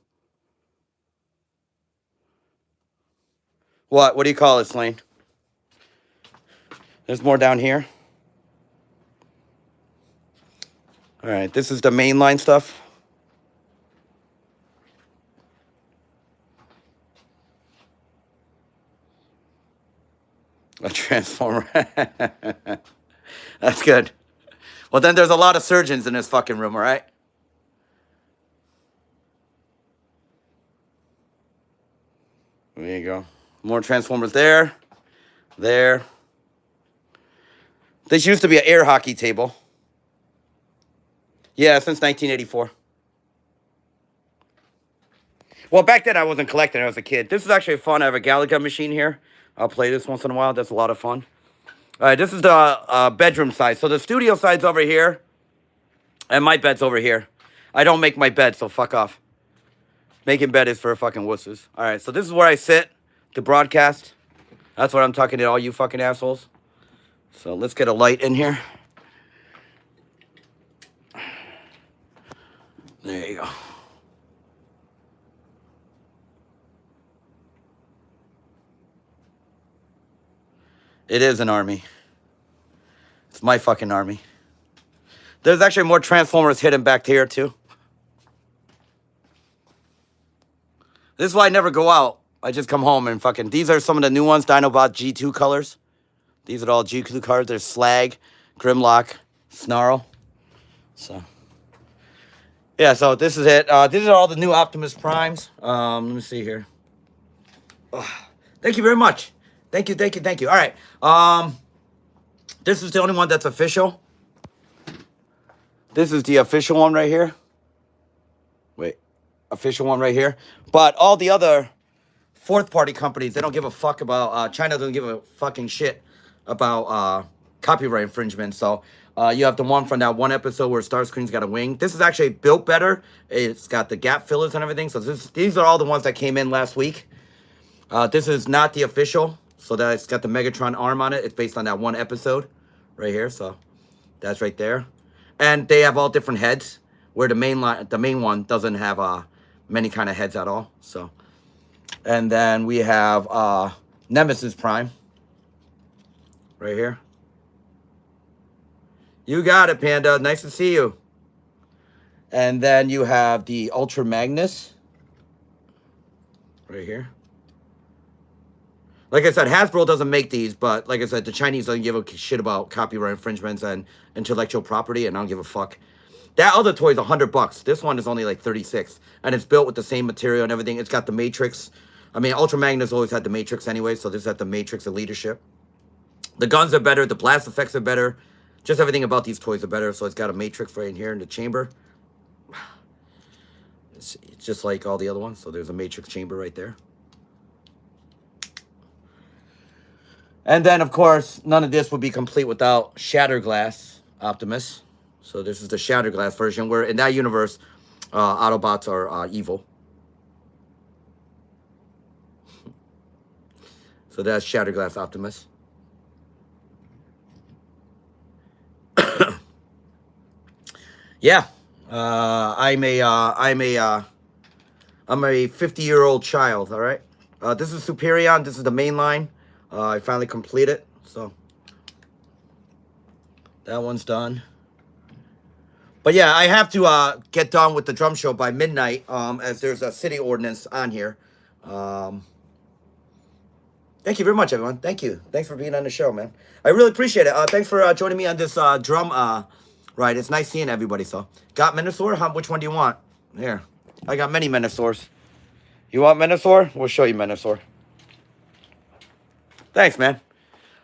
What? What do you call it, Slane? There's more down here. All right, this is the mainline stuff. A transformer. That's good. Well, then there's a lot of surgeons in this fucking room, all right? There you go. More transformers there. There. This used to be an air hockey table. Yeah, since 1984. Well, back then I wasn't collecting. I was a kid. This is actually fun. I have a Galaga machine here. I'll play this once in a while. That's a lot of fun. All right, this is the bedroom side. So the studio side's over here, and my bed's over here. I don't make my bed, so fuck off. Making bed is for fucking wusses. All right, so this is where I sit to broadcast. That's what I'm talking to all you fucking assholes. So let's get a light in here. There you go. It is an army. It's my fucking army. There's actually more Transformers hidden back here, too. This is why I never go out. I just come home and fucking... These are some of the new ones, Dinobot G2 colors. These are all G2 colors. There's Slag, Grimlock, Snarl. So... Yeah, so this is it. These are all the new Optimus Primes. Let me see here. Thank you very much. Thank you. All right. This is the only one that's official. This is the official one right here. Wait. Official one right here. But all the other fourth-party companies, they don't give a fuck about... China doesn't give a fucking shit about copyright infringement. So you have the one from that one episode where Starscream's got a wing. This is actually built better. It's got the gap fillers and everything. So these are all the ones that came in last week. This is not the official. So that it's got the Megatron arm on it. It's based on that one episode right here. So that's right there. And they have all different heads, where the main one doesn't have many kind of heads at all. So, and then we have Nemesis Prime right here. You got it, Panda. Nice to see you. And then you have the Ultra Magnus right here. Like I said, Hasbro doesn't make these, but like I said, the Chinese don't give a shit about copyright infringements and intellectual property, and I don't give a fuck. That other toy is $100. This one is only like 36, and it's built with the same material and everything. It's got the Matrix. I mean, Ultra Magnus always had the Matrix anyway, so this has the Matrix of leadership. The guns are better. The blast effects are better. Just everything about these toys are better. So it's got a Matrix right in here in the chamber. It's just like all the other ones. So there's a Matrix chamber right there. And then, of course, none of this would be complete without Shatterglass Optimus. So this is the Shatterglass version, where in that universe, Autobots are evil. So that's Shatterglass Optimus. Yeah, I'm a 50-year-old child. All right. This is Superion. This is the main line. I finally completed it, so that one's done. But yeah, I have to get done with the drum show by midnight, as there's a city ordinance on here. Thank you very much, everyone. Thank you. Thanks for being on the show, man. I really appreciate it. Thanks for joining me on this drum ride. It's nice seeing everybody. So, got Minosaur? Which one do you want? Here, I got many Minosaurs. You want Minosaur? We'll show you Minosaur. Thanks, man.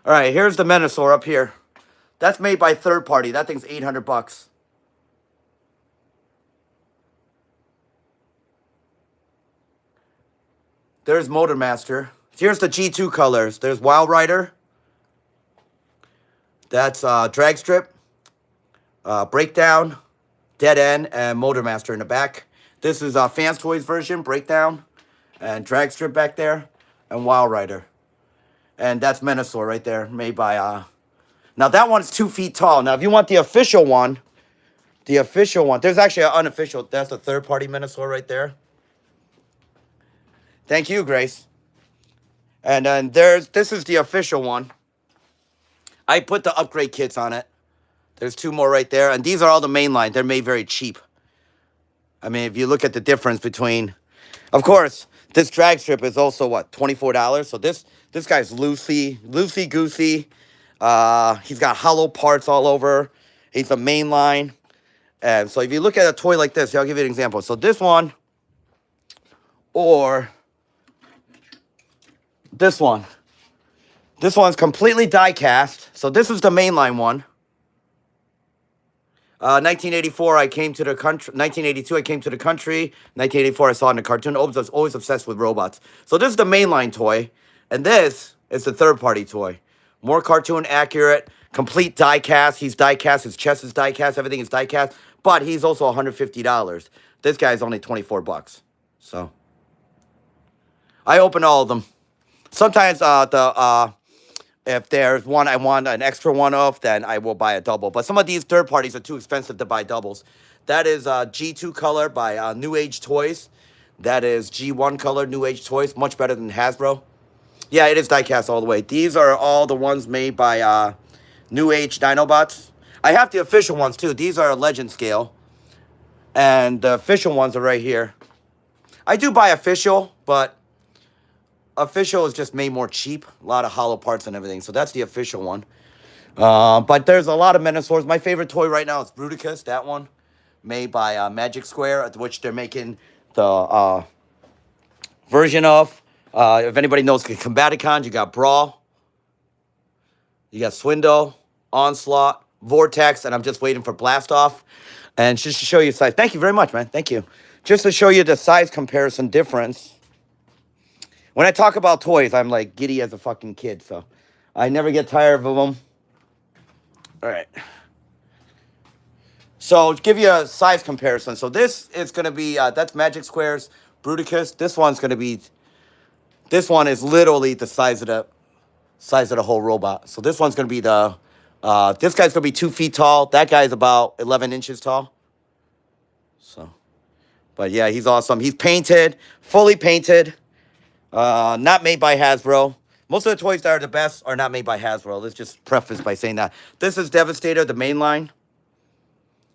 All right, here's the Minosaur up here. That's made by third party. That thing's $800. There's Motor Master. Here's the G2 colors. There's Wild Rider. That's Drag Strip, Breakdown, Dead End, and Motor Master in the back. This is Fans Toys version, Breakdown, and Drag Strip back there, and Wild Rider. And that's Minosaur right there, made by... Now, that one's 2 feet tall. Now, if you want the official one, there's actually an unofficial. That's a third-party Minosaur right there. Thank you, Grace. And then this is the official one. I put the upgrade kits on it. There's 2 more right there. And these are all the main line. They're made very cheap. I mean, if you look at the difference between... Of course, This drag strip is also what, $24. So this guy's loosey goosey. He's got hollow parts all over. He's a mainline. And so if you look at a toy like this, I'll give you an example. So this one or this one. This one's completely die cast. So this is the mainline one. 1984, I came to the country. 1982, I came to the country. 1984, I saw it in the cartoon. I was always obsessed with robots. So this is the mainline toy. And this is the third-party toy. More cartoon accurate. Complete die cast. He's die cast. His chest is die cast. Everything is die cast. But he's also $150. This guy's only 24 bucks. So I open all of them. Sometimes if there's one I want an extra one of, then I will buy a double. But some of these third parties are too expensive to buy doubles. That is G2 color by New Age Toys. That is G1 color, New Age Toys. Much better than Hasbro. Yeah, it is die-cast all the way. These are all the ones made by New Age Dinobots. I have the official ones, too. These are legend scale. And the official ones are right here. I do buy official, but official is just made more cheap. A lot of hollow parts and everything. So that's the official one. But there's a lot of Minosaurs. My favorite toy right now is Bruticus, that one. Made by Magic Square, which they're making the version of. If anybody knows Combaticons, you got Brawl. You got Swindle, Onslaught, Vortex, and I'm just waiting for Blast Off. And just to show you size. Thank you very much, man. Thank you. Just to show you the size comparison difference. When I talk about toys, I'm like giddy as a fucking kid, so I never get tired of them. All right. So, to give you a size comparison. So, this is going to be, that's Magic Square's Bruticus. This one's going to be, this one is literally the size of the whole robot. So, this one's going to be the, this guy's going to be 2 feet tall. That guy's about 11 inches tall. So, but yeah, he's awesome. He's painted, fully painted. Not made by Hasbro. Most of the toys that are the best are not made by Hasbro. Let's just preface by saying that. This is Devastator, the mainline,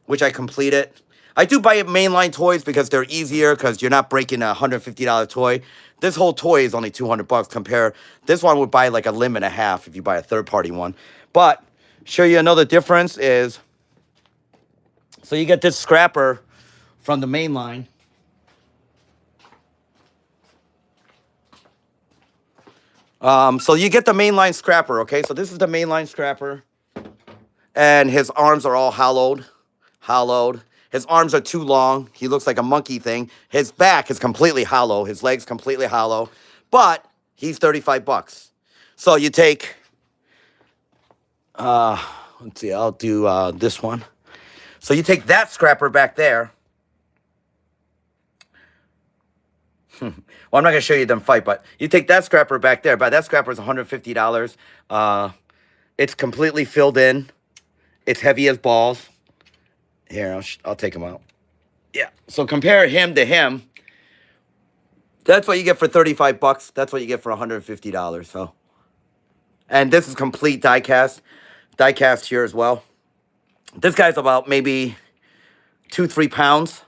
which I completed. I do buy mainline toys because they're easier, because you're not breaking a $150 toy. This whole toy is only 200 bucks. Compare, this one would buy like a limb and a half if you buy a third-party one. But, show you another difference is, so you get this scrapper from the mainline. So you get the mainline scrapper, okay? So this is the mainline scrapper. And his arms are all hollowed. His arms are too long. He looks like a monkey thing. His back is completely hollow. His legs completely hollow. But he's 35 bucks. So you take, let's see, I'll do this one. So you take that scrapper back there. Well, I'm not going to show you them fight, but you take that scrapper back there. But that scrapper is $150. It's completely filled in. It's heavy as balls. Here, I'll take him out. Yeah. So compare him to him. That's what you get for 35 bucks. That's what you get for $150. So, and this is complete die cast. Die cast here as well. This guy's about maybe 2-3 pounds.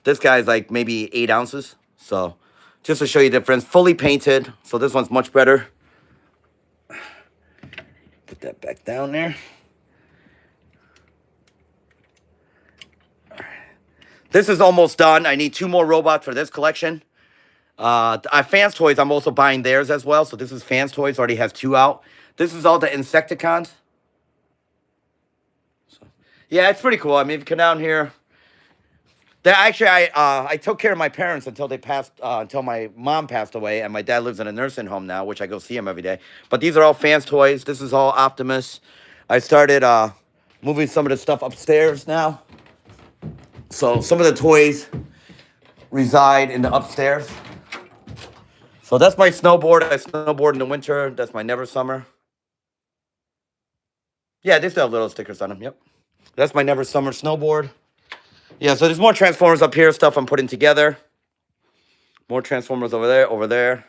This guy's like maybe 8 ounces. So, just to show you the difference, fully painted. So this one's much better. Put that back down there. This is almost done. I need 2 more robots for this collection. Fans Toys, I'm also buying theirs as well. So this is Fans Toys, already has 2 out. This is all the Insecticons. So, yeah, it's pretty cool. I mean, if you come down here. Actually, I took care of my parents until they passed, until my mom passed away, and my dad lives in a nursing home now, which I go see him every day. But these are all Fans Toys. This is all Optimus. I started moving some of the stuff upstairs now. So some of the toys reside in the upstairs. So that's my snowboard. I snowboard in the winter. That's my Never Summer. Yeah, they still have little stickers on them. Yep. That's my Never Summer snowboard. Yeah, so there's more Transformers up here, stuff I'm putting together. More Transformers over there,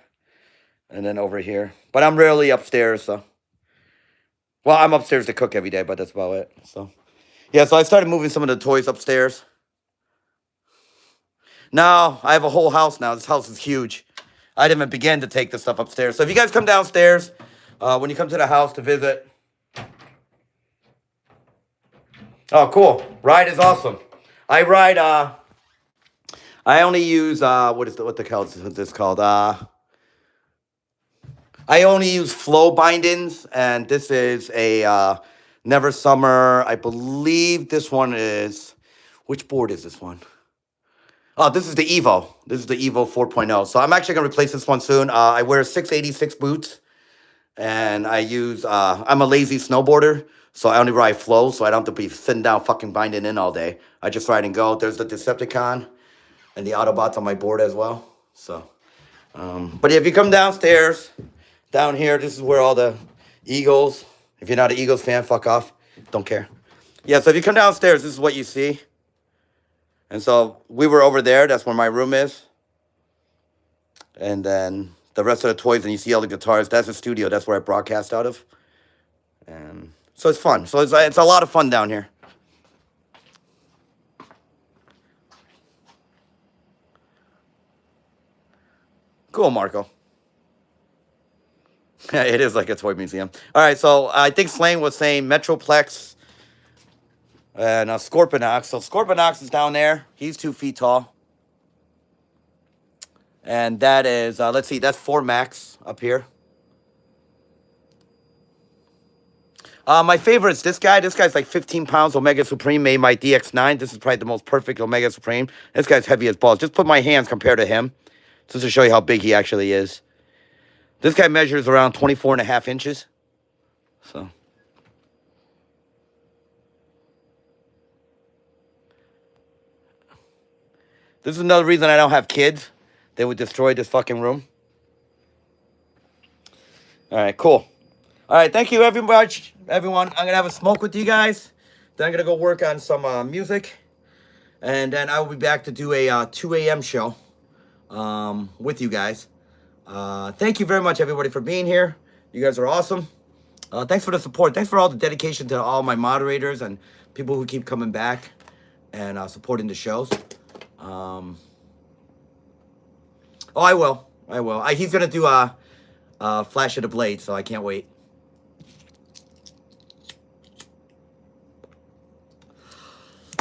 and then over here. But I'm rarely upstairs, so. Well, I'm upstairs to cook every day, but that's about it. So, yeah, so I started moving some of the toys upstairs. Now, I have a whole house now. This house is huge. I didn't even begin to take the stuff upstairs. So if you guys come downstairs, when you come to the house to visit. Oh, cool. Ride is awesome. I ride, I only use, what the hell is this called? I only use flow bindings, and this is a Never Summer. I believe this one is, which board is this one? Oh, this is the Evo. This is the Evo 4.0. So I'm actually going to replace this one soon. I wear 686 boots, and I use, I'm a lazy snowboarder, so I only ride flow, so I don't have to be sitting down fucking binding in all day. I just ride and go. There's the Decepticon and the Autobots on my board as well. So, but if you come downstairs, down here, this is where all the Eagles, if you're not an Eagles fan, fuck off. Don't care. Yeah, so if you come downstairs, this is what you see. And so we were over there. That's where my room is. And then the rest of the toys, and you see all the guitars. That's the studio. That's where I broadcast out of. And so it's fun. So it's a lot of fun down here. Cool, Marco. It is like a toy museum. All right, so I think Slane was saying Metroplex and Scorpionox. So Scorpionox is down there. He's 2 feet tall. And that is, let's see, that's 4 Max up here. My favorite is this guy. This guy's like 15 pounds. Omega Supreme made my DX9. This is probably the most perfect Omega Supreme. This guy's heavy as balls. Just put my hands compared to him, just to show you how big he actually is. This guy measures around 24.5 inches. So. This is another reason I don't have kids. They would destroy this fucking room. All right, cool. All right, thank you, everyone. I'm going to have a smoke with you guys. Then I'm going to go work on some music. And then I will be back to do a 2 a.m. show with you guys. Thank you very much, everybody, for being here. You guys are awesome. Thanks for the support. Thanks for all the dedication to all my moderators and people who keep coming back and supporting the shows. Oh, I will. He's going to do a Flash of the Blade, so I can't wait.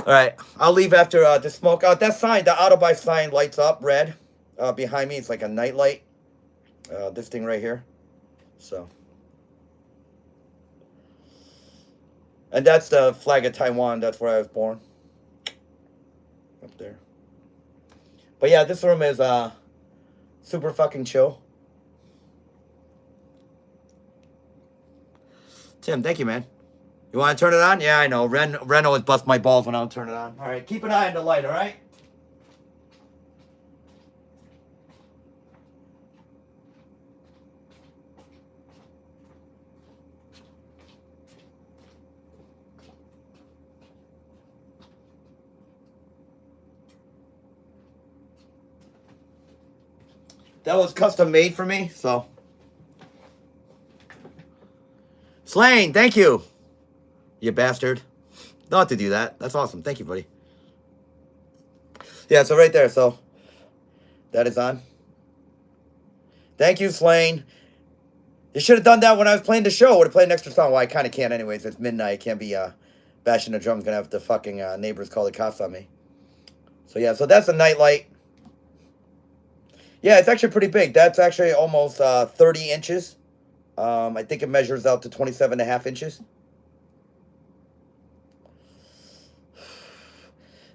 All right, I'll leave after the smoke. That sign, the Autobuy sign lights up red behind me. It's like a night light. This thing right here. So. And that's the flag of Taiwan. That's where I was born. Up there. But yeah, this room is super fucking chill. Tim, thank you, man. You want to turn it on? Yeah, I know. Ren always busts my balls when I don't turn it on. All right, keep an eye on the light, all right? That was custom made for me, so. Slane, thank you. You bastard. Don't have to do that. That's awesome. Thank you, buddy. Yeah, so right there, so. That is on. Thank you, Slane. You should have done that when I was playing the show. Would have played an extra song. Well, I kind of can't anyways. It's midnight. Can't be bashing the drums. Gonna have the fucking neighbors call the cops on me. So yeah, so that's a night light. Yeah, it's actually pretty big. That's actually almost 30 inches. I think it measures out to 27.5 inches.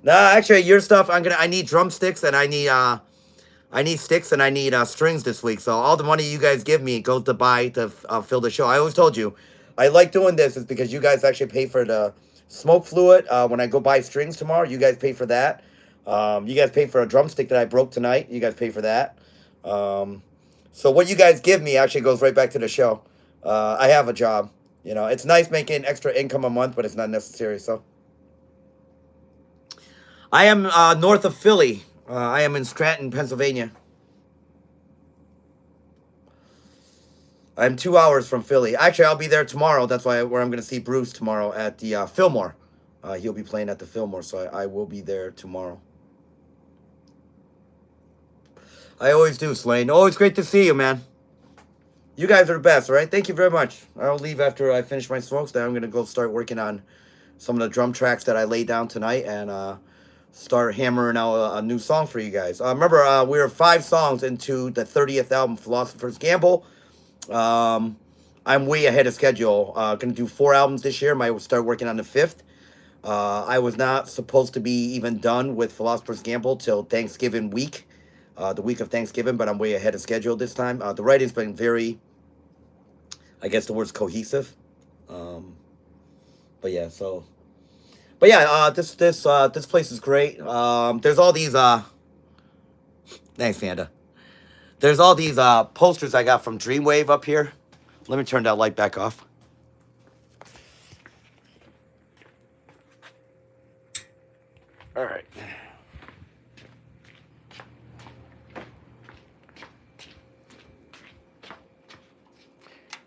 Nah, actually, your stuff. I need drumsticks and I need sticks and I need strings this week. So all the money you guys give me goes to buy to fill the show. I always told you, I like doing this is because you guys actually pay for the smoke fluid. When I go buy strings tomorrow, you guys pay for that. You guys pay for a drumstick that I broke tonight. You guys pay for that. So what you guys give me actually goes right back to the show. I have a job. You know, it's nice making extra income a month, but it's not necessary. So I am north of Philly. I am in Scranton, Pennsylvania. I'm 2 hours from Philly. Actually, I'll be there tomorrow. That's where I'm going to see Bruce tomorrow at the Fillmore. He'll be playing at the Fillmore, so I will be there tomorrow. I always do, Slane. Always great to see you, man. You guys are the best, all right? Thank you very much. I'll leave after I finish my smokes. Then I'm going to go start working on some of the drum tracks that I laid down tonight and start hammering out a new song for you guys. Remember, we were 5 songs into the 30th album, Philosopher's Gamble. I'm way ahead of schedule. Going to do 4 albums this year. Might start working on the 5th. I was not supposed to be even done with Philosopher's Gamble till Thanksgiving week, the week of Thanksgiving, but I'm way ahead of schedule this time. The writing's been very, I guess the word's cohesive. But yeah, so, but yeah, this place is great. There's all these, thanks, Fanda. There's all these posters I got from Dreamwave up here. Let me turn that light back off. All right.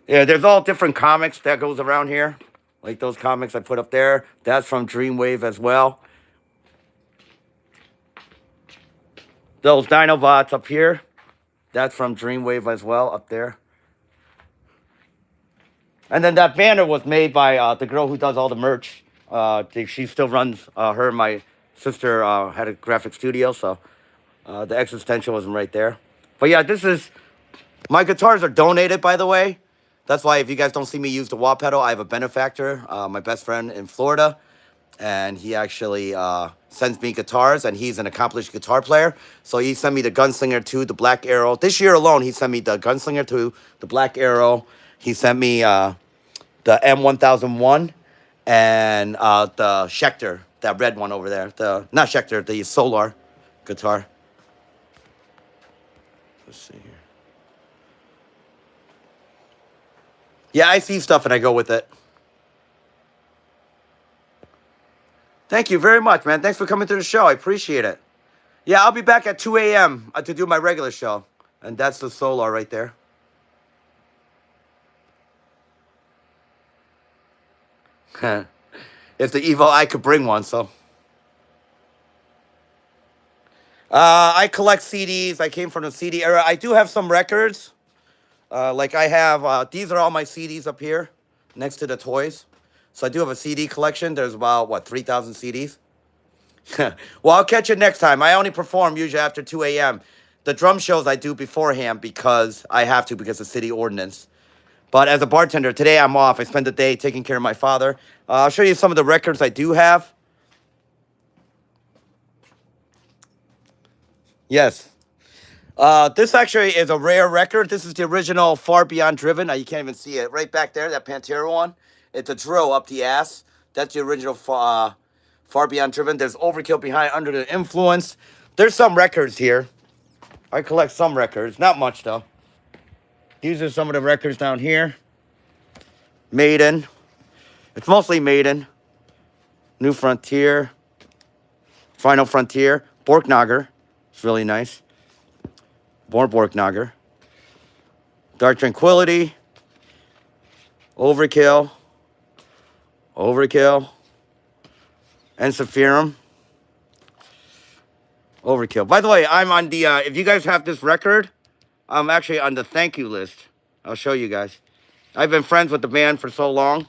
Yeah, there's all different comics that goes around here. Like those comics I put up there. That's from Dreamwave as well. Those Dinobots up here. That's from Dreamwave as well, up there. And then that banner was made by the girl who does all the merch. She still runs, her and my sister had a graphic studio, so the Existentialism right there. But yeah, this is, my guitars are donated, by the way. That's why if you guys don't see me use the wah pedal, I have a benefactor, my best friend in Florida. And he actually sends me guitars, and he's an accomplished guitar player. So he sent me the Gunslinger 2, the Black Arrow. This year alone, he sent me the Gunslinger 2, the Black Arrow. He sent me the M1001 and the Schecter, that red one over there. Not Schecter, the Solar guitar. Let's see here. Yeah, I see stuff and I go with it. Thank you very much, man. Thanks for coming to the show. I appreciate it. Yeah, I'll be back at 2 a.m. To do my regular show. And that's the Solar right there. If the evil eye could bring one, so. I collect CDs. I came from the CD era. I do have some records. Like I have, these are all my CDs up here next to the toys. So I do have a CD collection. There's about, what, 3,000 CDs? Well, I'll catch you next time. I only perform usually after 2 a.m. The drum shows I do beforehand because I have to, because of city ordinance. But as a bartender, today I'm off. I spent the day taking care of my father. I'll show you some of the records I do have. Yes. This actually is a rare record. This is the original Far Beyond Driven. You can't even see it. Right back there, that Pantera one. It's a drill up the ass. That's the original Far Beyond Driven. There's Overkill behind Under the Influence. There's some records here. I collect some records. Not much, though. These are some of the records down here. Maiden. It's mostly Maiden. New Frontier. Final Frontier. Borknagar. It's really nice. More Borknagar. Dark Tranquility. Overkill. Overkill. And Sephirum. Overkill. By the way, I'm on the, if you guys have this record, I'm actually on the thank you list. I'll show you guys. I've been friends with the band for so long.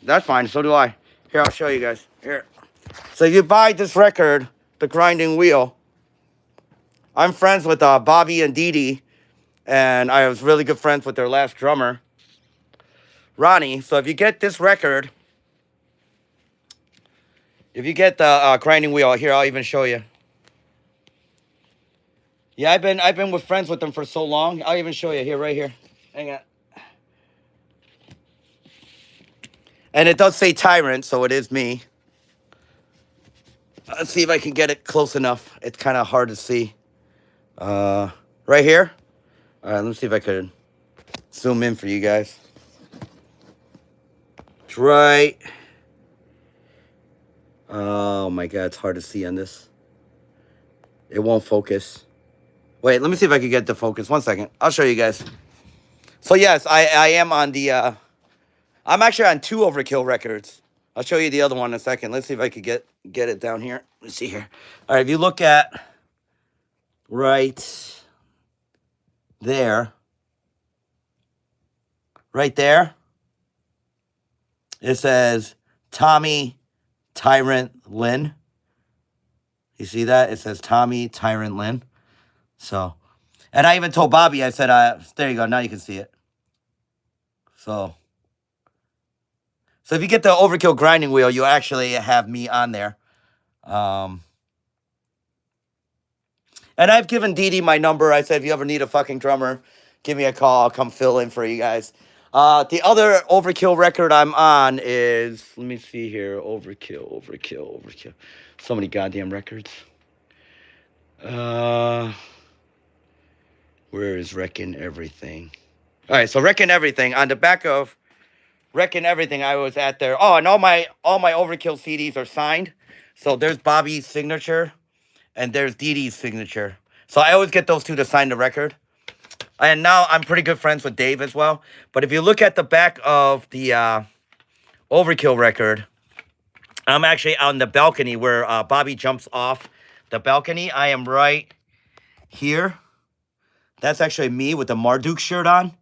That's fine, so do I. Here, I'll show you guys. Here. So you buy this record, The Grinding Wheel. I'm friends with Bobby and Dee Dee, and I was really good friends with their last drummer, Ronnie. So if you get this record, if you get the Grinding Wheel, here, I'll even show you. Yeah, I've been with friends with them for so long. I'll even show you here, right here. Hang on. And it does say Tyrant, so it is me. Let's see if I can get it close enough. It's kind of hard to see. Right here. All right, let me see if I could zoom in for you guys. It's right. Oh my God, it's hard to see on this. It won't focus. Wait, let me see if I can get the focus. 1 second. I'll show you guys. So yes, I am on the, I'm actually on 2 Overkill records. I'll show you the other one in a second. Let's see if I could get it down here. Let's see here. All right, if you look at right there. Right there. It says Tommy Tyrant Lynn. You see that? It says Tommy Tyrant Lynn. So, and I even told Bobby, I said, there you go. Now you can see it. So if you get the Overkill grinding wheel, you actually have me on there. And I've given Dee Dee my number. I said, if you ever need a fucking drummer, give me a call. I'll come fill in for you guys. The other Overkill record I'm on is, let me see here. Overkill. So many goddamn records. Where is Wrecking Everything? All right, so Wrecking Everything. On the back of Wrecking Everything, I was at there. Oh, and all my Overkill CDs are signed. So there's Bobby's signature, and there's Dee Dee's signature. So I always get those two to sign the record. And now I'm pretty good friends with Dave as well. But if you look at the back of the Overkill record, I'm actually on the balcony where Bobby jumps off the balcony. I am right here. That's actually me with the Marduk shirt on.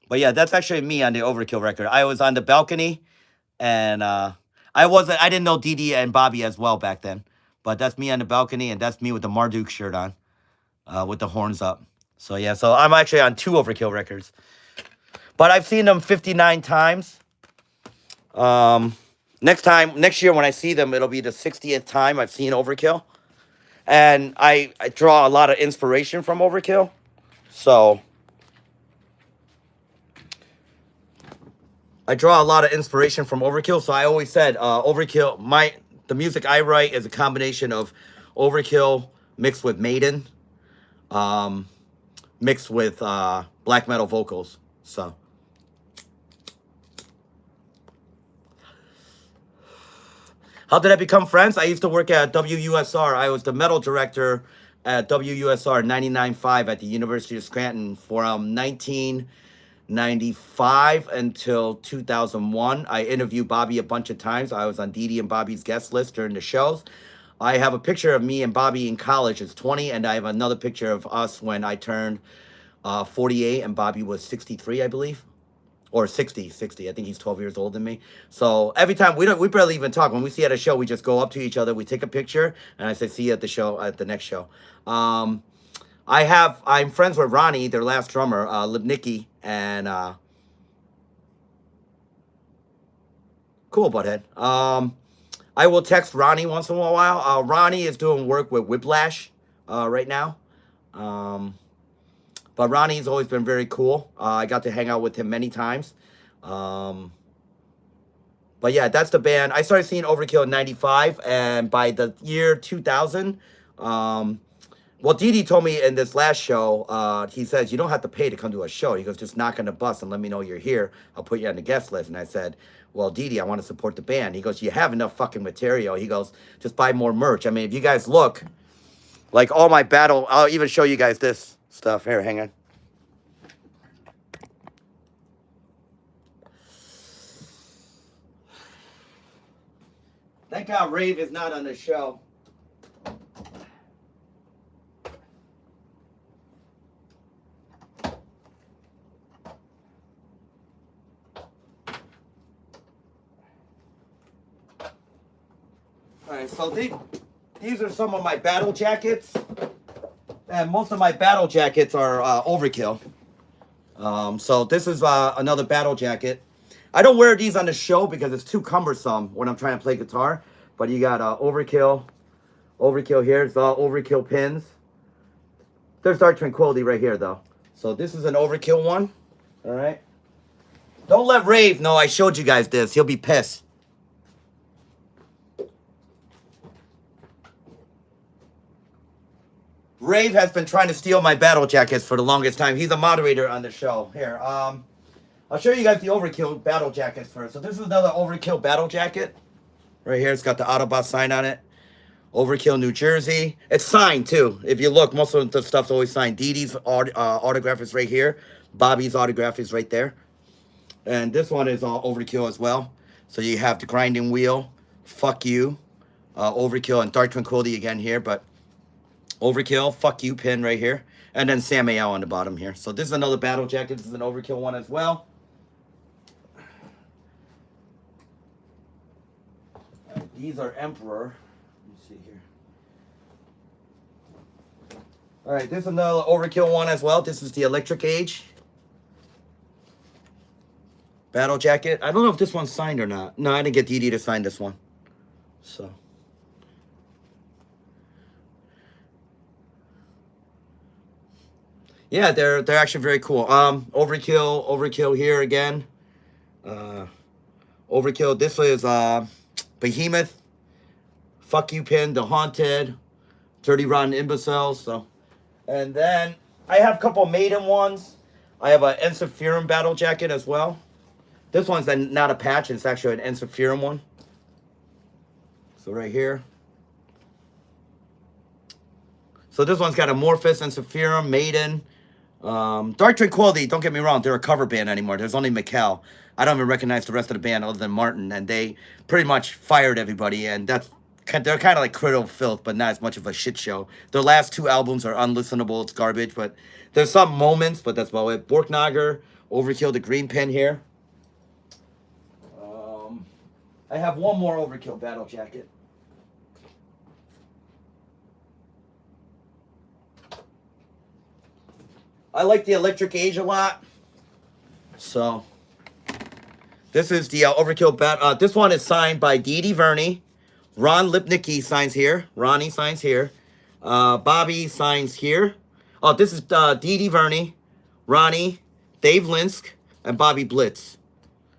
But yeah, that's actually me on the Overkill record. I was on the balcony, and I didn't know Dee Dee and Bobby as well back then. But that's me on the balcony, and that's me with the Marduk shirt on, with the horns up. So yeah, so I'm actually on 2 Overkill records. But I've seen them 59 times. Next year when I see them, it'll be the 60th time I've seen Overkill. And I draw a lot of inspiration from Overkill. So I draw a lot of inspiration from Overkill. So I always said Overkill, the music I write is a combination of Overkill mixed with Maiden, mixed with black metal vocals. So how did I become friends? I used to work at WUSR. I was the metal director at WUSR 99.5 at the University of Scranton from 1995 until 2001. I interviewed Bobby a bunch of times. I was on Dee Dee and Bobby's guest list during the shows. I have a picture of me and Bobby in college. It's 20, and I have another picture of us when I turned 48 and Bobby was 63, I believe. Or 60. I think he's 12 years older than me. So every time, we barely even talk. When we see at a show, we just go up to each other, we take a picture, and I say, see you at the next show. I'm friends with Ronnie, their last drummer, Lipnicki, and cool, butthead. I will text Ronnie once in a while. Ronnie is doing work with Whiplash right now. But Ronnie's always been very cool. I got to hang out with him many times. But yeah, that's the band. I started seeing Overkill in 95, and by the year 2000, well, Dee Dee told me in this last show, he says, you don't have to pay to come to a show. He goes, just knock on the bus and let me know you're here. I'll put you on the guest list. And I said, well, Dee Dee, I want to support the band. He goes, you have enough fucking material. He goes, just buy more merch. I mean, if you guys look, like all my battle, I'll even show you guys this stuff. Here, hang on. Thank God Rave is not on the show. Alright, so these are some of my battle jackets. And most of my battle jackets are Overkill. So this is another battle jacket. I don't wear these on the show because it's too cumbersome when I'm trying to play guitar. But you got Overkill here. It's all Overkill pins. There's Dark Tranquility right here, though. So this is an Overkill one. All right. Don't let Rave know I showed you guys this. He'll be pissed. Rave has been trying to steal my battle jackets for the longest time. He's a moderator on the show. Here, I'll show you guys the Overkill battle jackets first. So this is another Overkill battle jacket. Right here, it's got the Autobot sign on it. Overkill, New Jersey. It's signed, too. If you look, most of the stuff's always signed. Dee Dee's autograph is right here. Bobby's autograph is right there. And this one is all Overkill as well. So you have the grinding wheel. Fuck you. Overkill and Dark Tranquility again here, but Overkill, fuck you pin right here. And then Sam Ao on the bottom here. So this is another battle jacket. This is an Overkill one as well. These are Emperor. Let me see here. All right, this is another Overkill one as well. This is the Electric Age battle jacket. I don't know if this one's signed or not. No, I didn't get DD to sign this one. So. Yeah, they're actually very cool. Overkill here again. Overkill. This is Behemoth, Fuck You Pin, The Haunted, 30 Rotten Imbeciles. So, and then I have a couple Maiden ones. I have an Ensiferum battle jacket as well. This one's not a patch. It's actually an Ensiferum one. So right here. So this one's got Amorphous, Ensiferum, Maiden. Dark Tranquility, don't get me wrong, they're a cover band anymore. There's only Mikkel. I don't even recognize the rest of the band other than Martin, and they pretty much fired everybody, and they're kind of like Critical Filth, but not as much of a shit show. Their last 2 albums are unlistenable, it's garbage, but there's some moments, but that's about it. Borknagar, Overkill, the green pen here. I have one more Overkill battle jacket. I like the Electric Age a lot. So, this is the Overkill bat. This one is signed by Dee Dee Verney. Ron Lipnicki signs here. Ronnie signs here. Bobby signs here. Oh, this is Dee Dee Verney, Ronnie, Dave Linsk, and Bobby Blitz.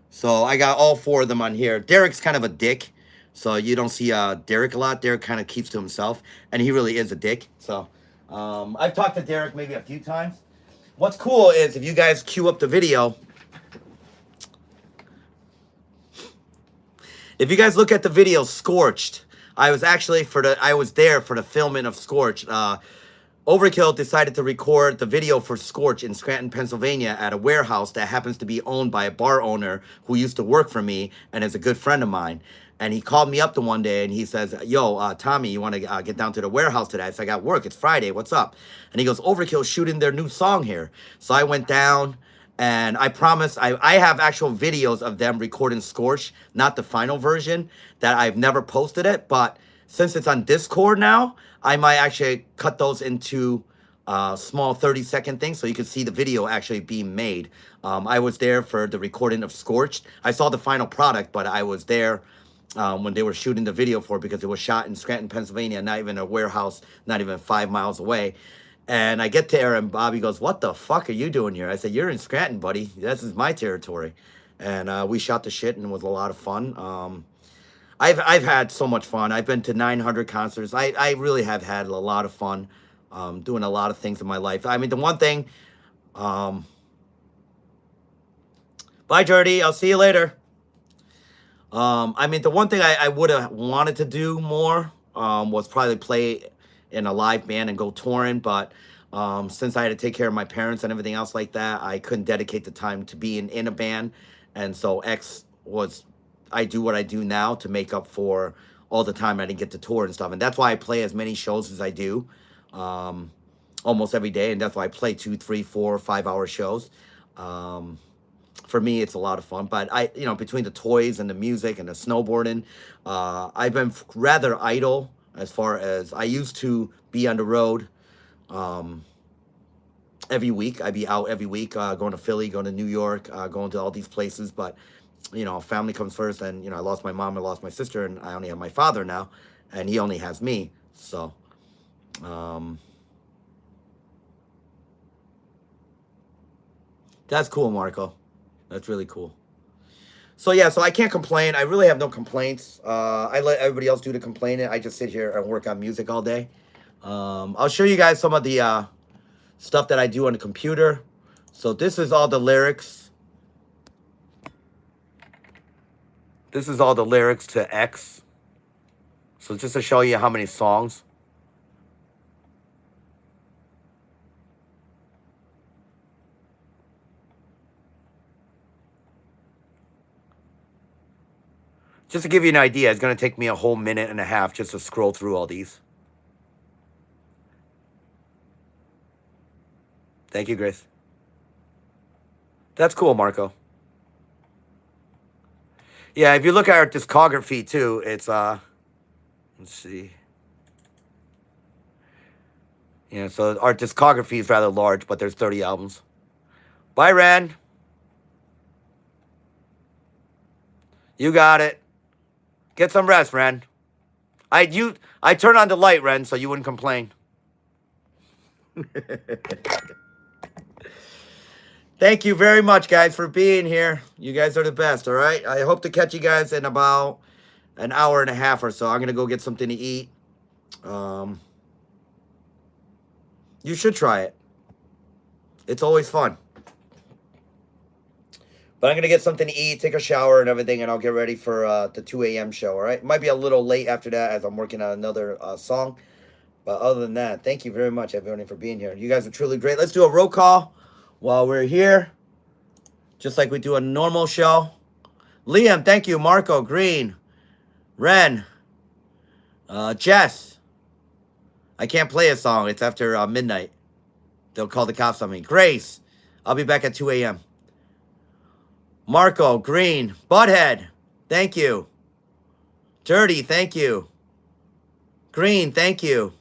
So, I got all 4 of them on here. Derek's kind of a dick. So, you don't see Derek a lot. Derek kind of keeps to himself. And he really is a dick. So, I've talked to Derek maybe a few times. What's cool is if you guys queue up the video, if you guys look at the video Scorched, I was there for the filming of Scorched. Overkill decided to record the video for Scorch in Scranton, Pennsylvania at a warehouse that happens to be owned by a bar owner who used to work for me and is a good friend of mine. And he called me up the one day and he says, yo, Tommy, you want to get down to the warehouse today? I said, I got work. It's Friday. What's up? And he goes, Overkill shooting their new song here. So I went down and I promised, I have actual videos of them recording Scorch, not the final version, that I've never posted it. But since it's on Discord now, I might actually cut those into small 30-second things so you can see the video actually being made. I was there for the recording of Scorched. I saw the final product, but I was there when they were shooting the video for it because it was shot in Scranton, Pennsylvania, not even a warehouse, not even 5 miles away. And I get there and Bobby goes, what the fuck are you doing here? I said, you're in Scranton, buddy. This is my territory. And we shot the shit and it was a lot of fun. I've had so much fun. I've been to 900 concerts. I really have had a lot of fun doing a lot of things in my life. I mean, the one thing... bye, Jordy. I'll see you later. I mean, the one thing I would have wanted to do more was probably play in a live band and go touring. But since I had to take care of my parents and everything else like that, I couldn't dedicate the time to being in a band. And so I do what I do now to make up for all the time I didn't get to tour and stuff. And that's why I play as many shows as I do almost every day. And that's why I play 2, 3, 4, 5-hour shows. For me, it's a lot of fun. But between the toys and the music and the snowboarding, I've been rather idle as far as I used to be on the road every week. I'd be out every week, going to Philly, going to New York, going to all these places. But, family comes first. And, I lost my mom, I lost my sister, and I only have my father now. And he only has me. So, that's cool, Marco. That's really cool. So, yeah, so I can't complain. I really have no complaints. I let everybody else do the complaining. I just sit here and work on music all day. I'll show you guys some of the stuff that I do on the computer. So this is all the lyrics. This is all the lyrics to X. So just to show you how many songs. Just to give you an idea, it's going to take me a whole minute and a half just to scroll through all these. Thank you, Grace. That's cool, Marco. Yeah, if you look at our discography too, it's let's see. Yeah, so our discography is rather large, but there's 30 albums. Bye, Ren. You got it. Get some rest, Ren. I turned on the light, Ren, so you wouldn't complain. Thank you very much, guys, for being here. You guys are the best, all right? I hope to catch you guys in about an hour and a half or so. I'm going to go get something to eat. You should try it. It's always fun. But I'm going to get something to eat, take a shower and everything, and I'll get ready for the 2 a.m. show, all right? It might be a little late after that as I'm working on another song. But other than that, thank you very much, everyone, for being here. You guys are truly great. Let's do a roll call while we're here, just like we do a normal show. Liam, thank you. Marco, Green, Ren, Jess. I can't play a song. It's after midnight. They'll call the cops on me. Grace, I'll be back at 2 a.m. Marco, Green, Butthead, thank you. Dirty, thank you. Green, thank you.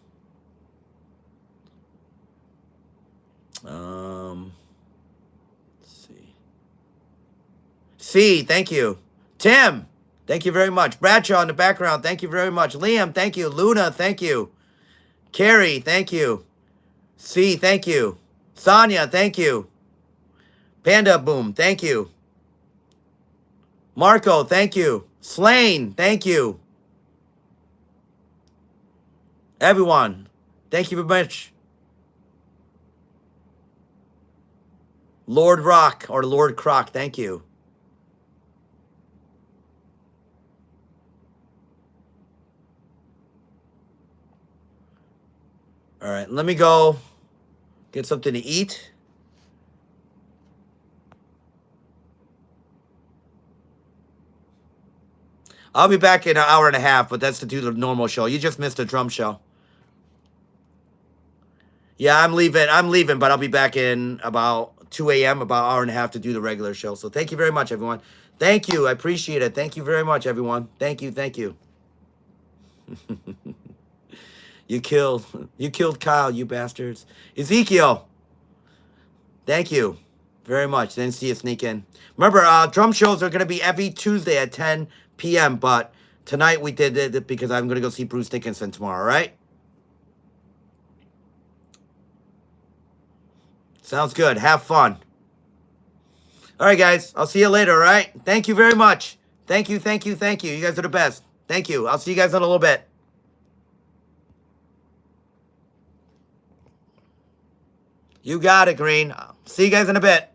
Let's see. C, thank you. Tim, thank you very much. Bradshaw in the background, thank you very much. Liam, thank you. Luna, thank you. Carrie, thank you. C, thank you. Sonia, thank you. Panda Boom, thank you. Marco, thank you. Slain, thank you. Everyone, thank you very much. Lord Rock or Lord Croc, thank you. All right, let me go get something to eat. I'll be back in an hour and a half, but that's to do the normal show. You just missed a drum show. Yeah, I'm leaving, but I'll be back in about 2 a.m., about an hour and a half to do the regular show. So thank you very much, everyone. Thank you. I appreciate it. Thank you very much, everyone. Thank you. Thank you. You killed Kyle, you bastards. Ezekiel, thank you very much. Didn't see you sneak in. Remember, drum shows are going to be every Tuesday at 10 p.m., but tonight we did it because I'm going to go see Bruce Dickinson tomorrow, all right? Sounds good. Have fun. All right, guys. I'll see you later, all right? Thank you very much. Thank you, thank you, thank you. You guys are the best. Thank you. I'll see you guys in a little bit. You got it, Green. See you guys in a bit.